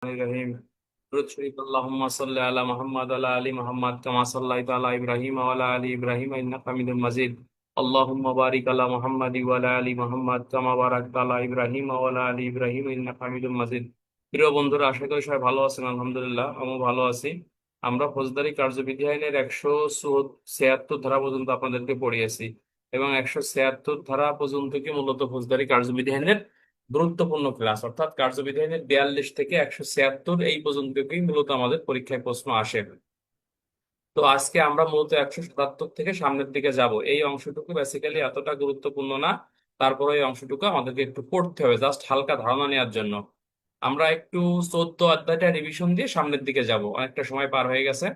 الرحيم درود شريف اللهم صل على محمد وعلى ال محمد كما صليت على ابراهيم وعلى ال ابراهيم انك حميد مجيد اللهم بارك على محمد وعلى ال محمد كما باركت على ابراهيم وعلى ال ابراهيم انك حميد مجيد। প্রিয় বন্ধুরা, আশা করি সবাই ভালো আছেন। আলহামদুলিল্লাহ, আমিও ভালো আছি। আমরা ফৌজদারি কার্যবিধি আইনের 176 ধারা পর্যন্ত আপনাদেরকে পড়িয়েছি এবং 176 ধারা পর্যন্ত কি মূলত ফৌজদারি কার্যবিধি আইনের গুরুত্বপূর্ণ ক্লাস, অর্থাৎ কার্যবিধি আইনের 42 থেকে 176 এই পর্যন্তই মূলত আমাদের পরীক্ষায় প্রশ্ন আসে। তো আজকে আমরা মূলত 177 থেকে সামনের দিকে যাব। এই অংশটুকু বেসিক্যালি এতটা গুরুত্বপূর্ণ না, তারপরে এই অংশটুকু আমাদেরকে একটু পড়তে হবে জাস্ট হালকা ধারণা নেওয়ার জন্য। আমরা একটু 14 অধ্যায়টা রিভিশন দিয়ে সামনের দিকে যাব, অনেকটা সময় পার হয়ে গেছে।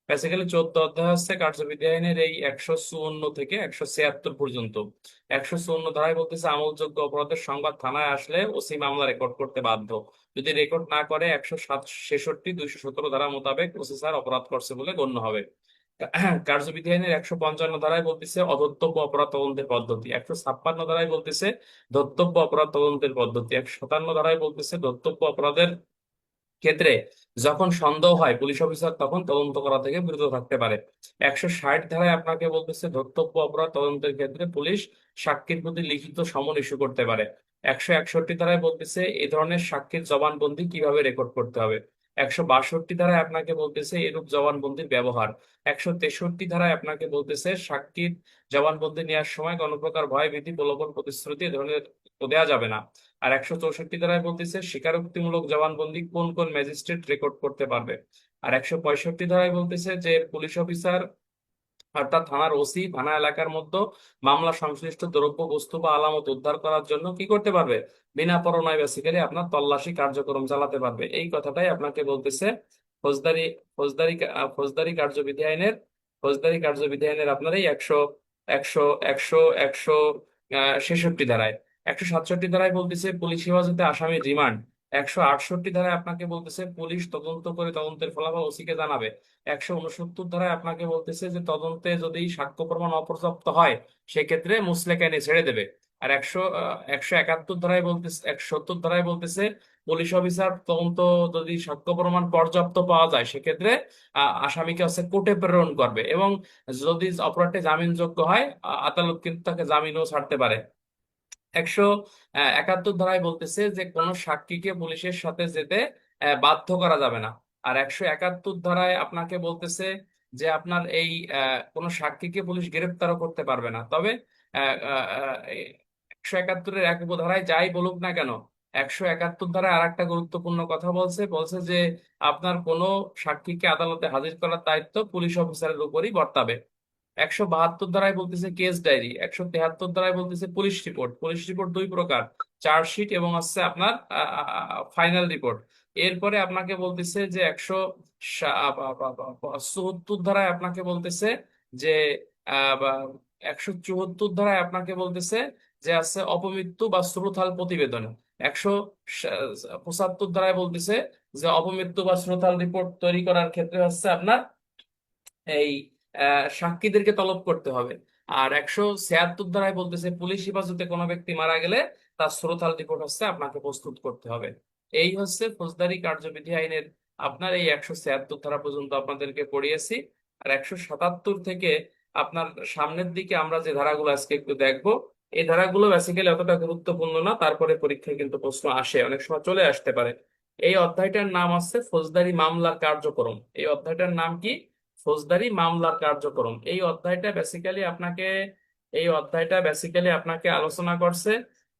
বেসিক্যালি 14 অধ্যায় হচ্ছে কার্যবিধি আইনের এই 154 থেকে 176 পর্যন্ত। 154 ধারায় বলতেছে আমলযোগ্য অপরাধের সংবাদ থানায় আসলে ওসি মামলা রেকর্ড করতে বাধ্য। যদি রেকর্ড না করে 166 217 ধারা মোতাবেক ওসি স্যার অপরাধ করছে বলে গণ্য হবে। কার্যবিধি আইনের 155 ধারায় বলতেছে অধর্তব্য অপরাধ তদন্তের পদ্ধতি। 156 ধারায় বলতেছে ধর্তব্য অপরাধ তদন্তের পদ্ধতি। 157 ধারায় বলতেছে ধর্তব্য অপরাধের ক্ষেত্রে যখন সন্দেহ হয় পুলিশ অফিসার তখন তদন্ত করা থেকে বিরত থাকতে পারে। 160 ধারায় আপনাকে বলতেছে ধর্তব্য অপরাধ তদন্তের ক্ষেত্রে পুলিশ সাক্ষীর প্রতি লিখিত সমন ইস্যু করতে পারে। 161 ধারায় বলতেছে এই ধরনের সাক্ষীর জবানবন্দি কিভাবে রেকর্ড করতে হবে। 162 ধারায় আপনাকে বলতেছে এরূপ জবানবন্দির ব্যবহার। 163 ধারায় আপনাকে বলতেছে সাক্ষীর জবানবন্দি নেওয়ার সময় কোনো প্রকার ভয় ভীতি প্রলোভন প্রতিশ্রুতি এ ধরনের দেওয়া যাবে না। আর 164 ধারায় বলতেছে স্বীকারোক্তিমূলক জবানবন্দি কোন কোন ম্যাজিস্ট্রেট রেকর্ড করতে পারবে। আর 165 ধারায় বলতেছে যে পুলিশ অফিসার অর্থাৎ থানার ওসি থানা এলাকার মধ্যে মামলা সংশ্লিষ্ট দ্রব্য বস্তু বা আলামত উদ্ধার করার জন্য কি করতে পারবে, বিনা পরোয়ানায় বেসিক্যালি আপনার তল্লাশি কার্যক্রম চালাতে পারবে। এই কথাটাই আপনাকে বলতেছে ফৌজদারি ফৌজদারি ফৌজদারি কার্যবিধি আইনের আপনার এই একশো একশো একশো একশো 66 ধারায়। 167 ধারায় বলতেছে পুলিশ হেফাজতে আসামির রিমান্ড। 168 ধারায় আপনাকে বলতেছে পুলিশ তদন্ত করে তদন্তের ফলাফল ওসিকে জানাবে। 169 ধারায় আপনাকে বলতেছে যে তদন্তে যদি সাক্ষ্য প্রমাণ অপর্যাপ্ত হয় সেক্ষেত্রে মুচলেকা এনে ছেড়ে দেবে। আর 171 ধারায় বলতেছে 170 ধারায় বলতেছে পুলিশ অফিসার তদন্ত যদি সাক্ষ্য প্রমাণ পর্যাপ্ত পাওয়া যায় সেক্ষেত্রে আসামিকে হচ্ছে কোর্টে প্রেরণ করবে এবং যদি অপরাধটি জামিনযোগ্য হয় আদালত কিন্তু তাকে জামিনও ছাড়তে পারে। 171 ধারায় বলতেছে যে কোনো সাক্ষীকে পুলিশের সাথে যেতে বাধ্য করা যাবে না। আর 171 ধারায় আপনাকে বলতেছে যে আপনার এই কোনো সাক্ষীকে পুলিশ গ্রেফতারও করতে পারবে না। তবে 171-এর 1 ধারায় যাই বলুক না কেন, 171 ধারায় আর একটা গুরুত্বপূর্ণ কথা বলছে বলছে যে আপনার কোনো সাক্ষীকে আদালতে হাজির করার দায়িত্ব পুলিশ অফিসারের উপরই বর্তাবে। 172 ধারায় বলতেছে কেস ডায়েরি। 173 ধারায় বলতেছে পুলিশ রিপোর্ট। পুলিশ রিপোর্ট দুই প্রকার, চার্জশিট এবং হচ্ছে আপনার ফাইনাল রিপোর্ট। এরপরে আপনাকে বলতেছে যে 174 ধারায় আপনাকে বলতেছে যে 174 ধারায় আপনাকে বলতেছে যে আছে অপমৃত্যু বা শ্রুতাল প্রতিবেদন। 175 ধারায় বলতেছে যে অপমৃত্যু বা শ্রুতাল রিপোর্ট তৈরি করার ক্ষেত্রে হচ্ছে আপনার এই সাক্ষীদেরকে তলব করতে হবে। আর 176 ধারায় বলতেছে পুলিশ হেফাজতে কোনো ব্যক্তি মারা গেলে তার শ্রোতাল রিপোর্ট হচ্ছে আপনাকে প্রস্তুত করতে হবে। এই হচ্ছে ফৌজদারি কার্যবিধি আইনের আপনার এই 176 ধারা পর্যন্ত আপনাদেরকে পড়িয়েছি। আর 177 থেকে আপনার সামনের দিকে আমরা যে ধারাগুলো আজকে একটু দেখবো, এই ধারাগুলো বেসিক্যালি অতটা গুরুত্বপূর্ণ না, তারপরে পরীক্ষায় কিন্তু প্রশ্ন আসে, অনেক সময় চলে আসতে পারে। এই অধ্যায়টার নাম আছে ফৌজদারি মামলার কার্যক্রম। এই অধ্যায়টার নাম কি? ফৌজদারি মামলার কার্যক্রম। এই অধ্যায়টা বেসিক্যালি আপনাকে আলোচনা করছে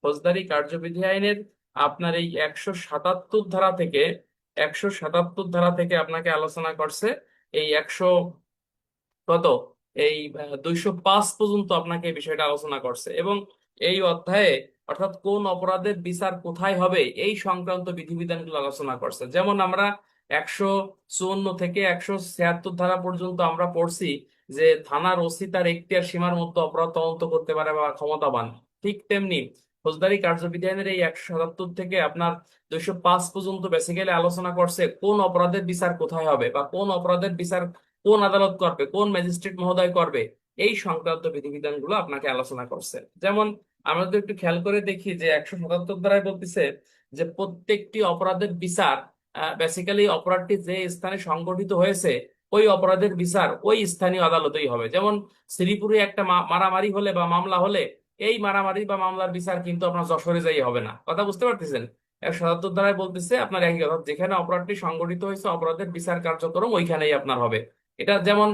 ফৌজদারি কার্যবিধি আইনের আপনার এই 177 ধারা থেকে আপনাকে আলোচনা করছে এই 100 কত এই 205 পর্যন্ত আপনাকে এই বিষয়টা আলোচনা করছে এবং এই অধ্যায়ে অর্থাৎ কোন অপরাধের বিচার কোথায় হবে এই সংক্রান্ত বিধিবিধানগুলো আলোচনা করছে। যেমন আমরা 154 থেকে 176 ধারা পর্যন্ত আমরা পড়ছি যে থানার ওসি তার এখতিয়ার সীমার মধ্যে অপরাধ তদন্ত করতে পারে বা ক্ষমতাবান। ঠিক তেমনি ফৌজদারি কার্যবিধি আইনের এই 177 থেকে আপনার 205 পর্যন্ত বেসিক্যালি আলোচনা করছে কোন অপরাধের বিচার কোথায় হবে বা কোন অপরাধের বিচার কোন আদালত করবে, কোন ম্যাজিস্ট্রেট মহোদয় করবে, এই সংক্রান্ত বিধিবিধান গুলো আপনাকে আলোচনা করছে। যেমন আমরা যদি একটু খেয়াল করে দেখি যে 177 ধারায় বলতেছে যে প্রত্যেকটি অপরাধের বিচার বেসিক্যালি অপরাধটি যে স্থানে সংঘটিত হয়েছে ওই অপরাধের বিচার ওই স্থানীয় আদালতেই হবে। যেমন শ্রীপুরে একটা মারামারি হলে বা মামলা হলে এই মারামারি বা মামলার বিচার কিন্তু আপনার যশোরে যাই হবে না। কথা বুঝতে পারতেছেন? 177 ধারায় বলতেছে আপনার একই কথা, যেখানে অপরাধটি সংঘটিত হয়েছে অপরাধের বিচার কার্যক্রম ওইখানেই আপনার হবে। এটা যেমন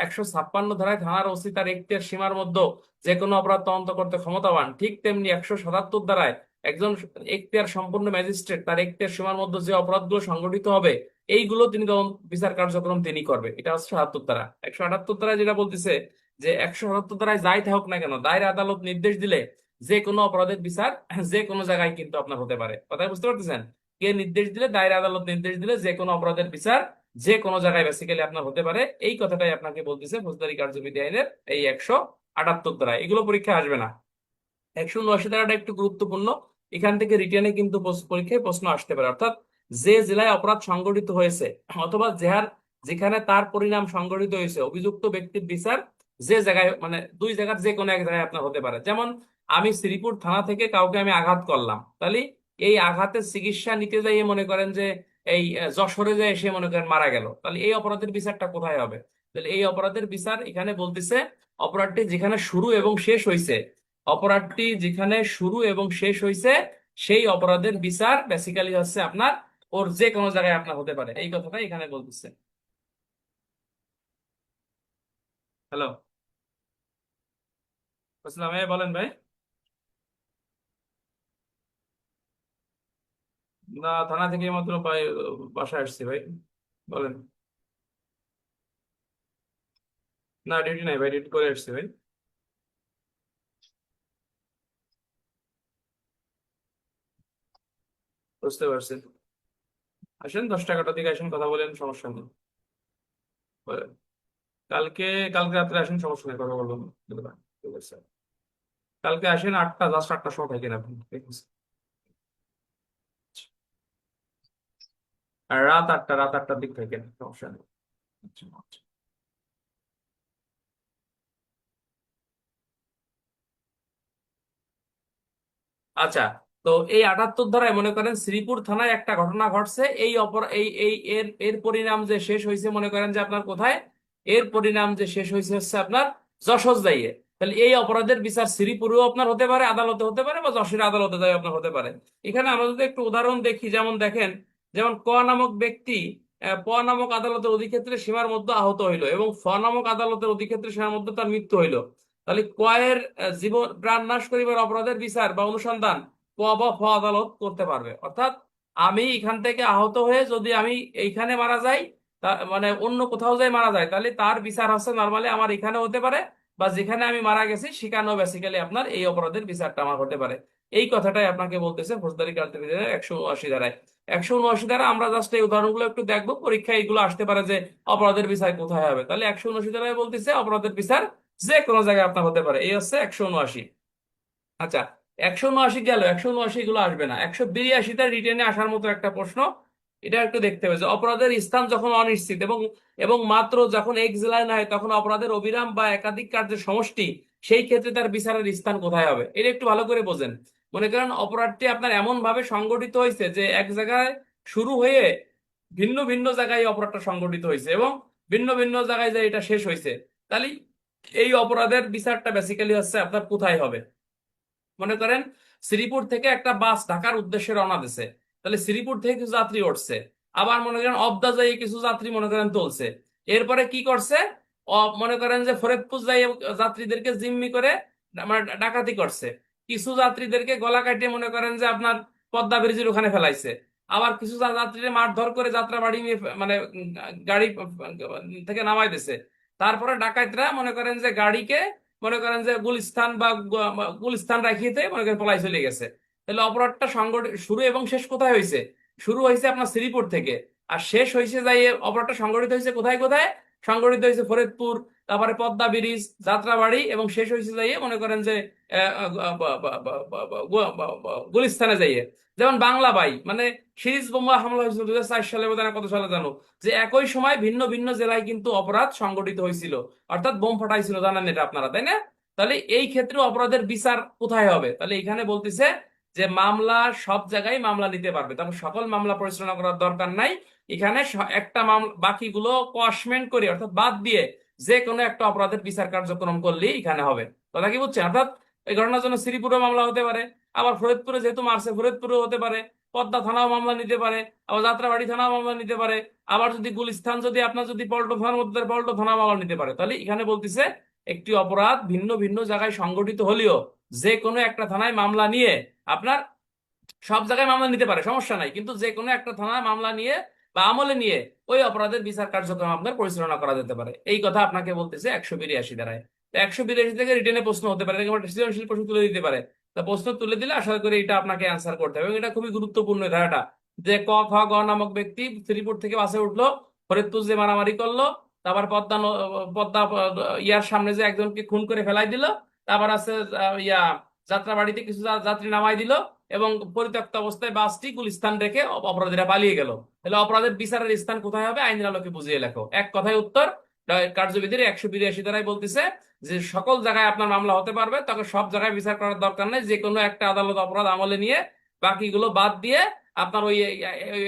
156 ধারায় থানার ওসি তার এখতিয়ার সীমার মধ্যে যে কোনো অপরাধ তদন্ত করতে ক্ষমতাবান, ঠিক তেমনি 177 ধারায় একজন এখতিয়ার সম্পন্ন ম্যাজিস্ট্রেট তার এখতিয়ার সীমার মধ্যে যে অপরাধগুলো সংঘটিত হবে এইগুলো তিনি তদন্ত বিচার কার্যক্রম তিনি করবে। এটা হচ্ছে 77 ধারা। 178 ধারায় যেটা বলতেছে যে 178 ধারায় যাই থাকুক না কেন, দায়রা আদালত নির্দেশ দিলে যে কোনো অপরাধের বিচার যে কোনো জায়গায় কিন্তু আপনার হতে পারে। কথা বুঝতে পারতেছেন? কে নির্দেশ দিলে? দায়রা আদালত নির্দেশ দিলে যে কোনো অপরাধের বিচার যে কোনো জায়গায় বেসিক্যালি আপনার হতে পারে। এই কথাটাই আপনাকে বলতেছে ফৌজদারি কার্যবিধি আইনের এই 178 ধারায়। এগুলো পরীক্ষা আসবে না। 179 ধারাটা একটু গুরুত্বপূর্ণ, এখান থেকে রিটেনে কিন্তু পরীক্ষায় প্রশ্ন আসতে পারে। অর্থাৎ যে জেলায় অপরাধ সংঘটিত হয়েছে অথবা যেখানে তার পরিণাম সংঘটিত হয়েছে অভিযুক্ত ব্যক্তির বিচার যে জায়গায় মানে দুই জায়গার যে কোনো এক জায়গায় আপনার হতে পারে। যেমন আমি শ্রীপুর থানা থেকে কাউকে আমি আঘাত করলাম, তাহলে এই আঘাতের চিকিৎসা নিতে যাইয়ে মনে করেন যে এই যশোরে যায় এসে মনে করেন মারা গেল, তাহলে এই অপরাধের বিচারটা কোথায় হবে? তাহলে এই অপরাধের বিচার এখানে বলতেছে অপরাধটি যেখানে শুরু এবং শেষ হয়েছে, অপরাধটি যেখানে শুরু এবং শেষ হয়েছে সেই অপরাধের বিচার বেসিক্যালি হচ্ছে আপনার ওর যে কোনো জায়গায় আপনার হতে পারে। এই কথাটা এখানে বলতেছে। হ্যালো, বুঝলাম। বলেন ভাই। না, থানা থেকে মাত্র বাসায় আসছি ভাই। বলেন। না, ডিউটি নাই ভাই, ডিউটি করে আসছি ভাই। বুঝতে পারছি। আসেন 10টা 11টার দিকে আসেন, কথা বলেন, সমস্যা নেই। বলেন। কালকে কালকে রাত্রে আসেন, সমস্যা নেই, কথা বলবো। ঠিক আছে। কালকে আসেন 8টা, জাস্ট 8টার সময় থাকেন আপনি, ঠিক আছে? আর রাত 8টার দিক থাকেন, সমস্যা নেই। আচ্ছা, আচ্ছা। আচ্ছা, তো এই 78 ধারায় মনে করেন শ্রীপুর থানায় একটা ঘটনা ঘটছে, এই অপর এই এই এর এর পরিণাম যে শেষ হয়েছে মনে করেন যে আপনার কোথায়? এর পরিণাম যে শেষ হয়েছে হচ্ছে আপনার যশোর যাইয়ে। তাহলে এই অপরাধের বিচার শ্রীপুরেও আপনার হতে পারে, আদালতে হতে পারে, বা যশোরের আদালতে যাই আপনার হতে পারে। এখানে আমরা যদি একটু উদাহরণ দেখি, যেমন দেখেন, যেমন ক নামক ব্যক্তি প নামক আদালতের অধিক্ষেত্রে সীমার মধ্যে আহত হইলো এবং ফ নামক আদালতের অধিক্ষেত্রে সীমার মধ্যে তার মৃত্যু হইলো। তাহলে কয়ের জীবন প্রাণ নাশ করিবার অপরাধের বিচার বা অনুসন্ধান ক বা ফ আদালত করতে পারবে। অর্থাৎ আমি এখান থেকে আহত হয়ে যদি আমি এইখানে মারা যাই, মানে অন্য কোথাও যাই মারা যায়, তাহলে তার বিচার হচ্ছে নর্মালি আমার এখানে হতে পারে, বা যেখানে আমি মারা গেছি সেখানেও বেসিক্যালি আপনার এই অপরাধের বিচারটা আমার হতে পারে। এই কথাটাই আপনাকে বলতেছে ফৌজদারি কার্যবিধির 179 ধারায়। 179 ধারা আমরা জাস্ট এই উদাহরণগুলো একটু দেখবো, পরীক্ষায় এগুলো আসতে পারে যে অপরাধের বিচার কোথায় হবে। তাহলে 179 ধারায় বলতেছে অপরাধের বিচার যে কোনো জায়গায় আপনার হতে পারে। এই হচ্ছে 179। আচ্ছা, 179 গেল, 179 গুলো আসবে না। 182টা রিটেনে আসার মতো একটা প্রশ্ন, এটা একটু দেখতে হবে যে অপরাধের স্থান যখন অনিশ্চিত এবং এবং মাত্র যখন এক জেলায় না হয় তখন অপরাধের অবিরাম বা একাধিক কার্যের সমষ্টি, সেই ক্ষেত্রে তার বিচারের স্থান কোথায় হবে এটা একটু ভালো করে বোঝেন। মনে করেন অপরাধটি আপনার এমন ভাবে সংগঠিত হয়েছে যে এক জায়গায় শুরু হয়ে ভিন্ন ভিন্ন জায়গায় অপরাধটা সংগঠিত হয়েছে এবং ভিন্ন ভিন্ন জায়গায় যে এটা শেষ হয়েছে, তাহলে এই অপরাধের বিচারটা বেসিক্যালি হচ্ছে আপনার কোথায় হবে? মনে করেন শ্রীপুর থেকে একটা বাস ঢাকার উদ্দেশ্যে রওনা দিছে, তাহলে শ্রীপুর থেকে কিছু যাত্রী উঠছে, আবার মনে করেন অবদা যাই কিছু যাত্রী মনে করেন তুলছে, এরপরে কি করছে? মনে করেন যে ফরিদপুর যাই যাত্রীদেরকে জিম্মি করে মানে ডাকাতি করছে, কিছু যাত্রীদেরকে গলা কাটিয়ে মনে করেন যে আপনার পদ্মা ব্রিজের ওখানে ফেলাইছে, আবার কিছু যাত্রীদের মারধর করে যাত্রাবাড়ি নিয়ে মানে গাড়ি থেকে নামাই দিছে। তারপরে ডাকাতরা মনে করেন যে গাড়িকে মনে করেন যে গুলিস্তান বা গুলিস্তান রাখিতে মনে করেন পলাই চলে গেছে। তাহলে অপরাধটা সংগঠিত শুরু এবং শেষ কোথায় হয়েছে? শুরু হয়েছে আপনার শ্রীপুর থেকে, আর শেষ হয়েছে যাই অপরাধটা সংগঠিত হয়েছে কোথায় কোথায়? সংগঠিত হয়েছে ফরিদপুর, তারপরে পদ্মা ব্রিজ, যাত্রাবাড়ি, এবং শেষ হয়েছে যাইয়ে মনে করেন যে গুলিস্তানে যাইয়ে। যেমন বাংলা বাই মানে সিরিজ বোমা হামলা হয়েছিল 2004 সালে, বোধ হয় কত সালে জানো, যে একই সময় ভিন্ন ভিন্ন জেলায় কিন্তু অপরাধ সংগঠিত হয়েছিল, অর্থাৎ বোম ফাটাইছিল, জানেন এটা আপনারা, তাই না? তাহলে এই ক্ষেত্রে অপরাধের বিচার কোথায় হবে? তাহলে এখানে বলতেছে যে মামলা সব জায়গায় মামলা নিতে পারবে, তবে সকল মামলা পরিচালনা করার দরকার নাই। এখানে একটা মামলা বাকিগুলো কসমেন্ট করে অর্থাৎ বাদ দিয়ে যে কোনো একটা অপরাধের বিচার কার্যক্রম করলেই এখানে হবে। কথা কি বুঝছেন? অর্থাৎ এই ঘটনার জন্য শ্রীপুরে মামলা হতে পারে, আবার ফরিদপুরে যেহেতু মারছে ফরিদপুরে হতে পারে, পদ্মা থানাও মামলা নিতে পারে, আবার যাত্রাবাড়ি থানাও মামলা নিতে পারে, আবার যদি গুলিস্তান যদি আপনার যদি পল্টন থানার মধ্যে পল্টন থানা মামলা নিতে পারে। তাহলে এখানে বলতেছে একটি অপরাধ ভিন্ন ভিন্ন জায়গায় সংগঠিত হলেও যে কোনো একটা থানায় মামলা নিয়ে আপনার সব জায়গায় মামলা নিতে পারে, সমস্যা নাই, কিন্তু যে কোনো একটা থানায় মামলা নিয়ে বা আমলে নিয়ে ওই অপরাধের বিচার কার্যক্রম আপনার পরিচালনা করা যেতে পারে। এই কথা আপনাকে বলতেছে 182 ধারায়। তো 182 থেকে রিটেনে প্রশ্ন হতে পারে, একেবারে সৃজনশীল প্রশ্ন তুলে দিতে পারে। তা প্রশ্ন তুলে দিলে আশা করি এটা আপনাকে অ্যান্সার করতে হবে, এবং এটা খুবই গুরুত্বপূর্ণ এই ধারাটা। যে ক খ গ নামক ব্যক্তি শ্রীপুর থেকে বাসে উঠলো, ফরিদপুর যে মারামারি করলো, তারপর পদ্মা ইয়ার সামনে যে একজনকে খুন করে ফেলাই দিল, তারপর আছে যাত্রাবাড়িতে কিছু যাত্রী নামাই দিল, এবং পরিত্যক্ত অবস্থায় বাসটি গুলিস্তান রেখে অপরাধীরা পালিয়ে গেল। তাহলে অপরাধের বিচারের স্থান কোথায় হবে? আইনের আলোকে বুঝিয়ে লেখো। এক কথায় উত্তর। কার্যবিধির 182 ধারায় বলতেছে যে সকল জায়গায় আপনার মামলা হতে পারবে, তবে সব জায়গায় বিচার করার দরকার নেই, যে কোনো একটা আদালত অপরাধ আমলে নিয়ে বাকিগুলো বাদ দিয়ে আপনার ওই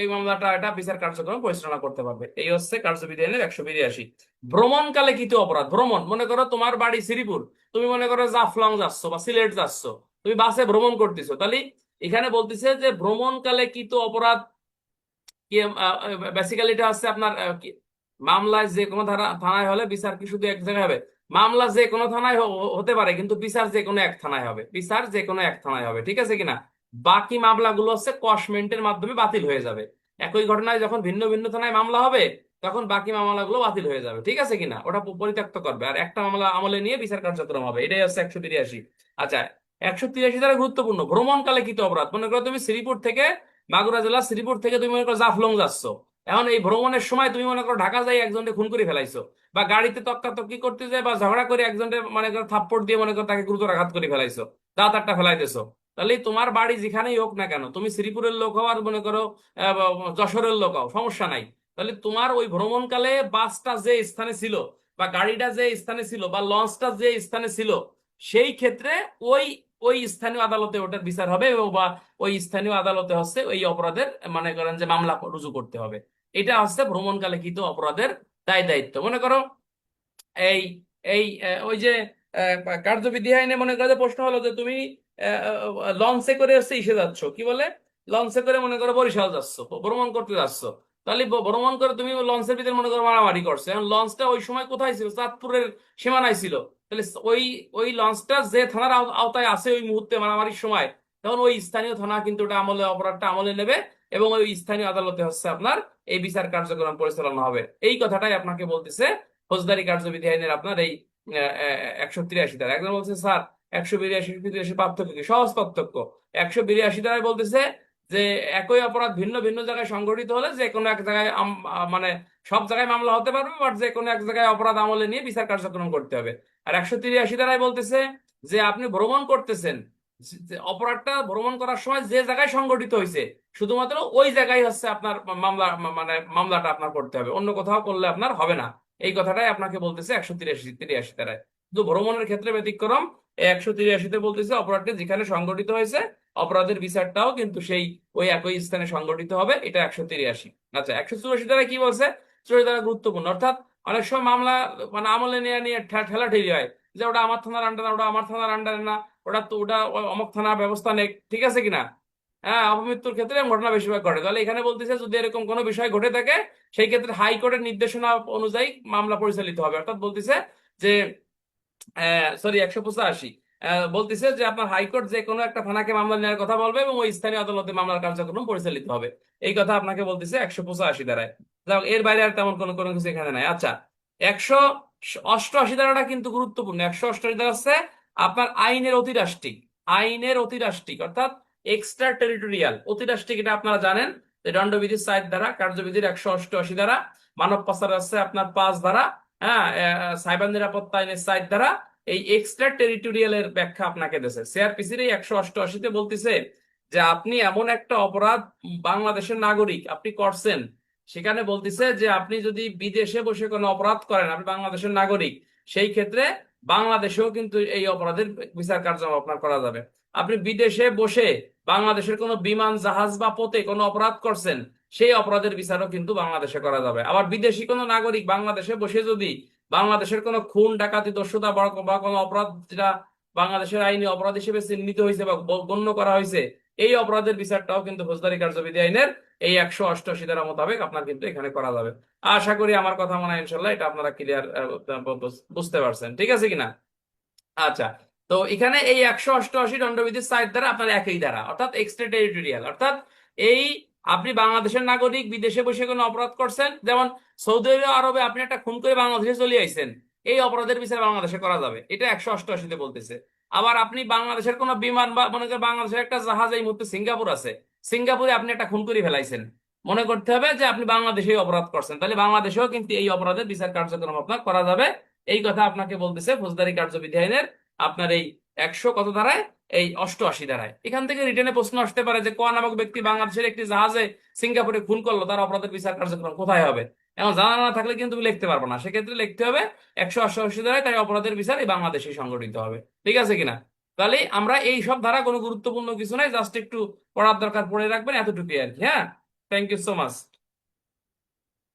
এই মামলাটা এটা বিচার কার্যক্রম পরিচালনা করতে পারবে। এই হচ্ছে কার্যবিধি আইনের 182। ভ্রমণকালে কৃত অপরাধ। ভ্রমণ, মনে করো তোমার বাড়ি শ্রীপুর, তুমি মনে করো জাফলং যাচ্ছ বা সিলেট যাচ্ছ, তুমি বাসে ভ্রমণ করতেছো, তাহলে এখানে বলতেছে যে ভ্রমণকালে কৃত অপরাধ কি, বেসিক্যালি এটা হচ্ছে আপনার মামলায় যে কোনো থানায় হলে বিচার কি শুধু এক জায়গায় হবে? মামলা যে কোনো থানায় হতে পারে, কিন্তু বিচার যে কোনো এক থানায় হবে, বিচার যে কোনো এক থানায় হবে, ঠিক আছে কিনা? বাকি মামলাগুলো হচ্ছে কসমেন্টের মাধ্যমে বাতিল হয়ে যাবে। একই ঘটনায় যখন ভিন্ন ভিন্ন থানায় মামলা হবে, তখন বাকি মামলাগুলো বাতিল হয়ে যাবে, ঠিক আছে কিনা? ওটা পরিত্যক্ত করবে, আর একটা মামলা আমলে নিয়ে বিচার কার্যক্রম হবে। এটাই হচ্ছে 183। আচ্ছা, 183 দ্বারা গুরুত্বপূর্ণ ভ্রমণকালে কৃত অপরাধ। মনে করো তুমি শ্রীপুর থেকে, মাগুরা জেলা শ্রীপুর থেকে তুমি মনে করো জাফলং যাচ্ছ, এখন এই ভ্রমণের সময় তুমি মনে করো ঢাকা যাই একজনকে খুন করে ফেলাইছো, বা গাড়িতে তক্কাতক্কি করতে যায় বা ঝগড়া করে একজনকে মনে করো থাপ্পড় দিয়ে মনে করো তাকে গুরুতর আঘাত করে ফেলাইছো, দাঁত একটা ফেলাইতেছো। তাহলে তোমার বাড়ি যেখানেই হোক না কেন, তুমি শ্রীপুরের লোক হও আর মনে করো যশোরের লোক হও, সমস্যা নাই। তাহলে তোমার ওই ভ্রমণকালে বাসটা যে স্থানে ছিল, বা গাড়িটা যে স্থানে ছিল, বা লঞ্চটা যে স্থানে ছিল, সেই ক্ষেত্রে ওই ওই স্থানীয় আদালতে ওটার বিচার হবে, এবং বা ওই স্থানীয় আদালতে হচ্ছে ওই অপরাধের মনে করেন যে মামলা রুজু করতে হবে। এটা হচ্ছে ভ্রমণকালে কৃত অপরাধের দায় দায়িত্ব। মনে করো এই এই ওই যে কার্যবিধি আইনে মনে করো যে প্রশ্ন হলো যে তুমি লঞ্চে করে হচ্ছে ইসে যাচ্ছ, কি বলে, লঞ্চে করে মনে করো বরিশাল যাচ্ছ, ভ্রমণ করতে যাচ্ছ। তাহলে ভ্রমণ করে তুমি লঞ্চের ভিতরে মনে করো মারামারি করছো, এখন লঞ্চটা ওই সময় কোথায় ছিল? চাঁদপুরের সীমানায় ছিল। তাহলে ওই ওই লঞ্চটা যে থানার আওতায় আছে ওই মুহূর্তে মারামারির সময়, তখন ওই স্থানীয় থানা কিন্তু ওটা আমলে অপরাধটা আমলে নেবে, এবং ওই স্থানীয় আদালতে হচ্ছে আপনার এই বিচার কার্যক্রম পরিচালনা হবে। এই কথাটাই আপনাকে বলতেছে ফৌজদারি কার্যবিধি আইনের আপনার এই 183 ধারা। একজন বলছে স্যার 182 পার্থক্য কি? সহজ পার্থক্য। 182 ধারায় বলতেছে যে একই অপরাধ ভিন্ন ভিন্ন জায়গায় সংঘটিত হলে যে কোনো এক জায়গায় মানে সব জায়গায় মামলা হতে পারবে, বাট যে কোনো এক জায়গায় অপরাধ আমলে নিয়ে বিচার কার্যক্রম করতে হবে। আর 183 ধারায় বলতেছে যে আপনি ভ্রমণ করতেছেন, যে অপরাধটা ভ্রমণ করার সময় যে জায়গায় সংঘটিত হয়েছে শুধুমাত্র ওই জায়গায় হচ্ছে আপনার মামলা, মানে মামলাটা আপনার করতে হবে, অন্য কোথাও করলে আপনার হবে না। এই কথাটাই আপনাকে বলতেছে 183 ধারায়। কিন্তু ভ্রমণের ক্ষেত্রে ব্যতিক্রম, 183-তে বলতেছে অপরাধটি যেখানে সংঘটিত হয়েছে অপরাধের বিচারটাও কিন্তু সেই ওই একই স্থানে সংঘটিত হবে। এটা 183। আচ্ছা, 184 ধারায় কি বলছে? 184 ধারা গুরুত্বপূর্ণ। অর্থাৎ অনেক সময় মামলা মানে আমলে নিয়ে নিয়ে ঠেলাঠেলি হয়, যে ওটা আমার থানার আন্ডারে, ওটা আমার থানার আন্ডারে না, ওটা তো ওটা অমুক থানার ব্যবস্থা নেই, ঠিক আছে কিনা? হ্যাঁ, অপমৃত্যুর ক্ষেত্রে এরকম ঘটনা বেশিরভাগ ঘটে। তাহলে এখানে বলতেছে যদি এরকম কোনো বিষয় ঘটে থাকে, সেই ক্ষেত্রে হাইকোর্টের নির্দেশনা অনুযায়ী মামলা পরিচালিত হবে। অর্থাৎ বলতেছে যে সরি 185 বলতেছে যে আপনার হাইকোর্ট যে কোনো একটা থানাকে মামলা নেওয়ার কথা বলবে, এবং ওই স্থানীয় আদালতে মামলার কার্যক্রম পরিচালিত হবে। এই কথা আপনাকে বলতেছে 185 ধারায়। যাও, এর বাইরে আর তেমন কোনো কোনো কিছু এখানে নাই। আচ্ছা, 188 ধারাটা কিন্তু গুরুত্বপূর্ণ। 188 ধারা হচ্ছে আপনার আইনের অতিরাষ্ট্রিক। আইনের অতিরাষ্ট্রিক অর্থাৎ এক্সট্রা টেরিটোরিয়াল। অতিরাষ্ট্রিক এটা আপনারা জানেন যে দণ্ডবিধির 4 ধারা, কার্যবিধির 188 ধারা, মানব পাচার আছে আপনার 5 ধারা, হ্যাঁ, সাইবার নিরাপত্তা আইনের 4 ধারা। এই এক্সট্রা টেরিটোরিয়ালের ব্যাখ্যা আপনাকে দিয়েছে সিআরপিসির এই 188-তে। বলতেছে যে আপনি এমন একটা অপরাধ বাংলাদেশের নাগরিক আপনি করছেন, সেখানে বলতেছে যে আপনি যদি বিদেশে বসে কোনো অপরাধ করেন, আপনি বাংলাদেশের নাগরিক, সেই ক্ষেত্রে বাংলাদেশেও কিন্তু এই অপরাধের বিচার কার্যক্রম আপনার করা যাবে। আপনি বিদেশে বসে বাংলাদেশের কোনো বিমান জাহাজ বা পথে কোনো অপরাধ করছেন, সেই অপরাধের বিচারও কিন্তু বাংলাদেশে করা যাবে। আবার বিদেশি কোনো নাগরিক বাংলাদেশে বসে যদি বাংলাদেশের কোনো খুন ডাকাতি দস্যুতা বা কোনো অপরাধ যেটা বাংলাদেশের আইনি অপরাধ হিসেবে চিহ্নিত হয়েছে বা গণ্য করা হয়েছে, এই অপরাধের বিচারটাও কিন্তু ফৌজদারি কার্যবিধি আইনের এই 188 ধারা মোতাবেক আপনার কিন্তু এখানে করা যাবে। আশা করি আমার কথা মনে হয় ইনশাল্লাহ এটা আপনারা ক্লিয়ার বুঝতে পারছেন, ঠিক আছে কিনা? আচ্ছা, তো এখানে এই 188 দণ্ডবিধির 4 ধারা আপনার একই ধারা, অর্থাৎ এক্সট্রা টেরিটোরিয়াল, অর্থাৎ এই আপনি বাংলাদেশের নাগরিক বিদেশে বসে কোনো অপরাধ করছেন, যেমন সৌদি আরবে আপনি একটা খুন করে বাংলাদেশে চলে আইছেন, এই অপরাধের বিচার বাংলাদেশে করা যাবে, এটা 188-তে বলতেছে। আবার আপনি বাংলাদেশের কোনো বিমান বা মনে করেন বাংলাদেশের একটা জাহাজ এই মুহূর্তে সিঙ্গাপুর আছে, সিঙ্গাপুরে আপনি একটা খুন করে ফেলাইছেন, মনে করতে হবে যে আপনি বাংলাদেশেই অপরাধ করছেন, তাহলে বাংলাদেশেও কিন্তু এই অপরাধের বিচার কার্যক্রম আপনার করা যাবে। এই কথা আপনাকে বলতেছে ফৌজদারি কার্যবিধি আইনের আপনার এই 100 কত ধারায়, এই 88 ধারায়। এখান থেকে রিটেনে প্রশ্ন আসতে পারে যে ক নামক ব্যক্তি বাংলাদেশের একটি জাহাজে সিঙ্গাপুরে খুন করলো, তার অপরাধের বিচার কার্যক্রম কোথায় হবে? এখন জানা না থাকলে কিন্তু তুমি লিখতে পারবো না, সেক্ষেত্রে লিখতে হবে 188 ধারায়, তাই অপরাধের বিচার এই বাংলাদেশেই সংগঠিত হবে, ঠিক আছে কিনা? তাহলে আমরা এই সব ধারা কোনো গুরুত্বপূর্ণ কিছু নাই, জাস্ট একটু পড়ার দরকার পড়ে রাখবেন, এতটুকুই আর কি। হ্যাঁ, থ্যাংক ইউ সো মাচ।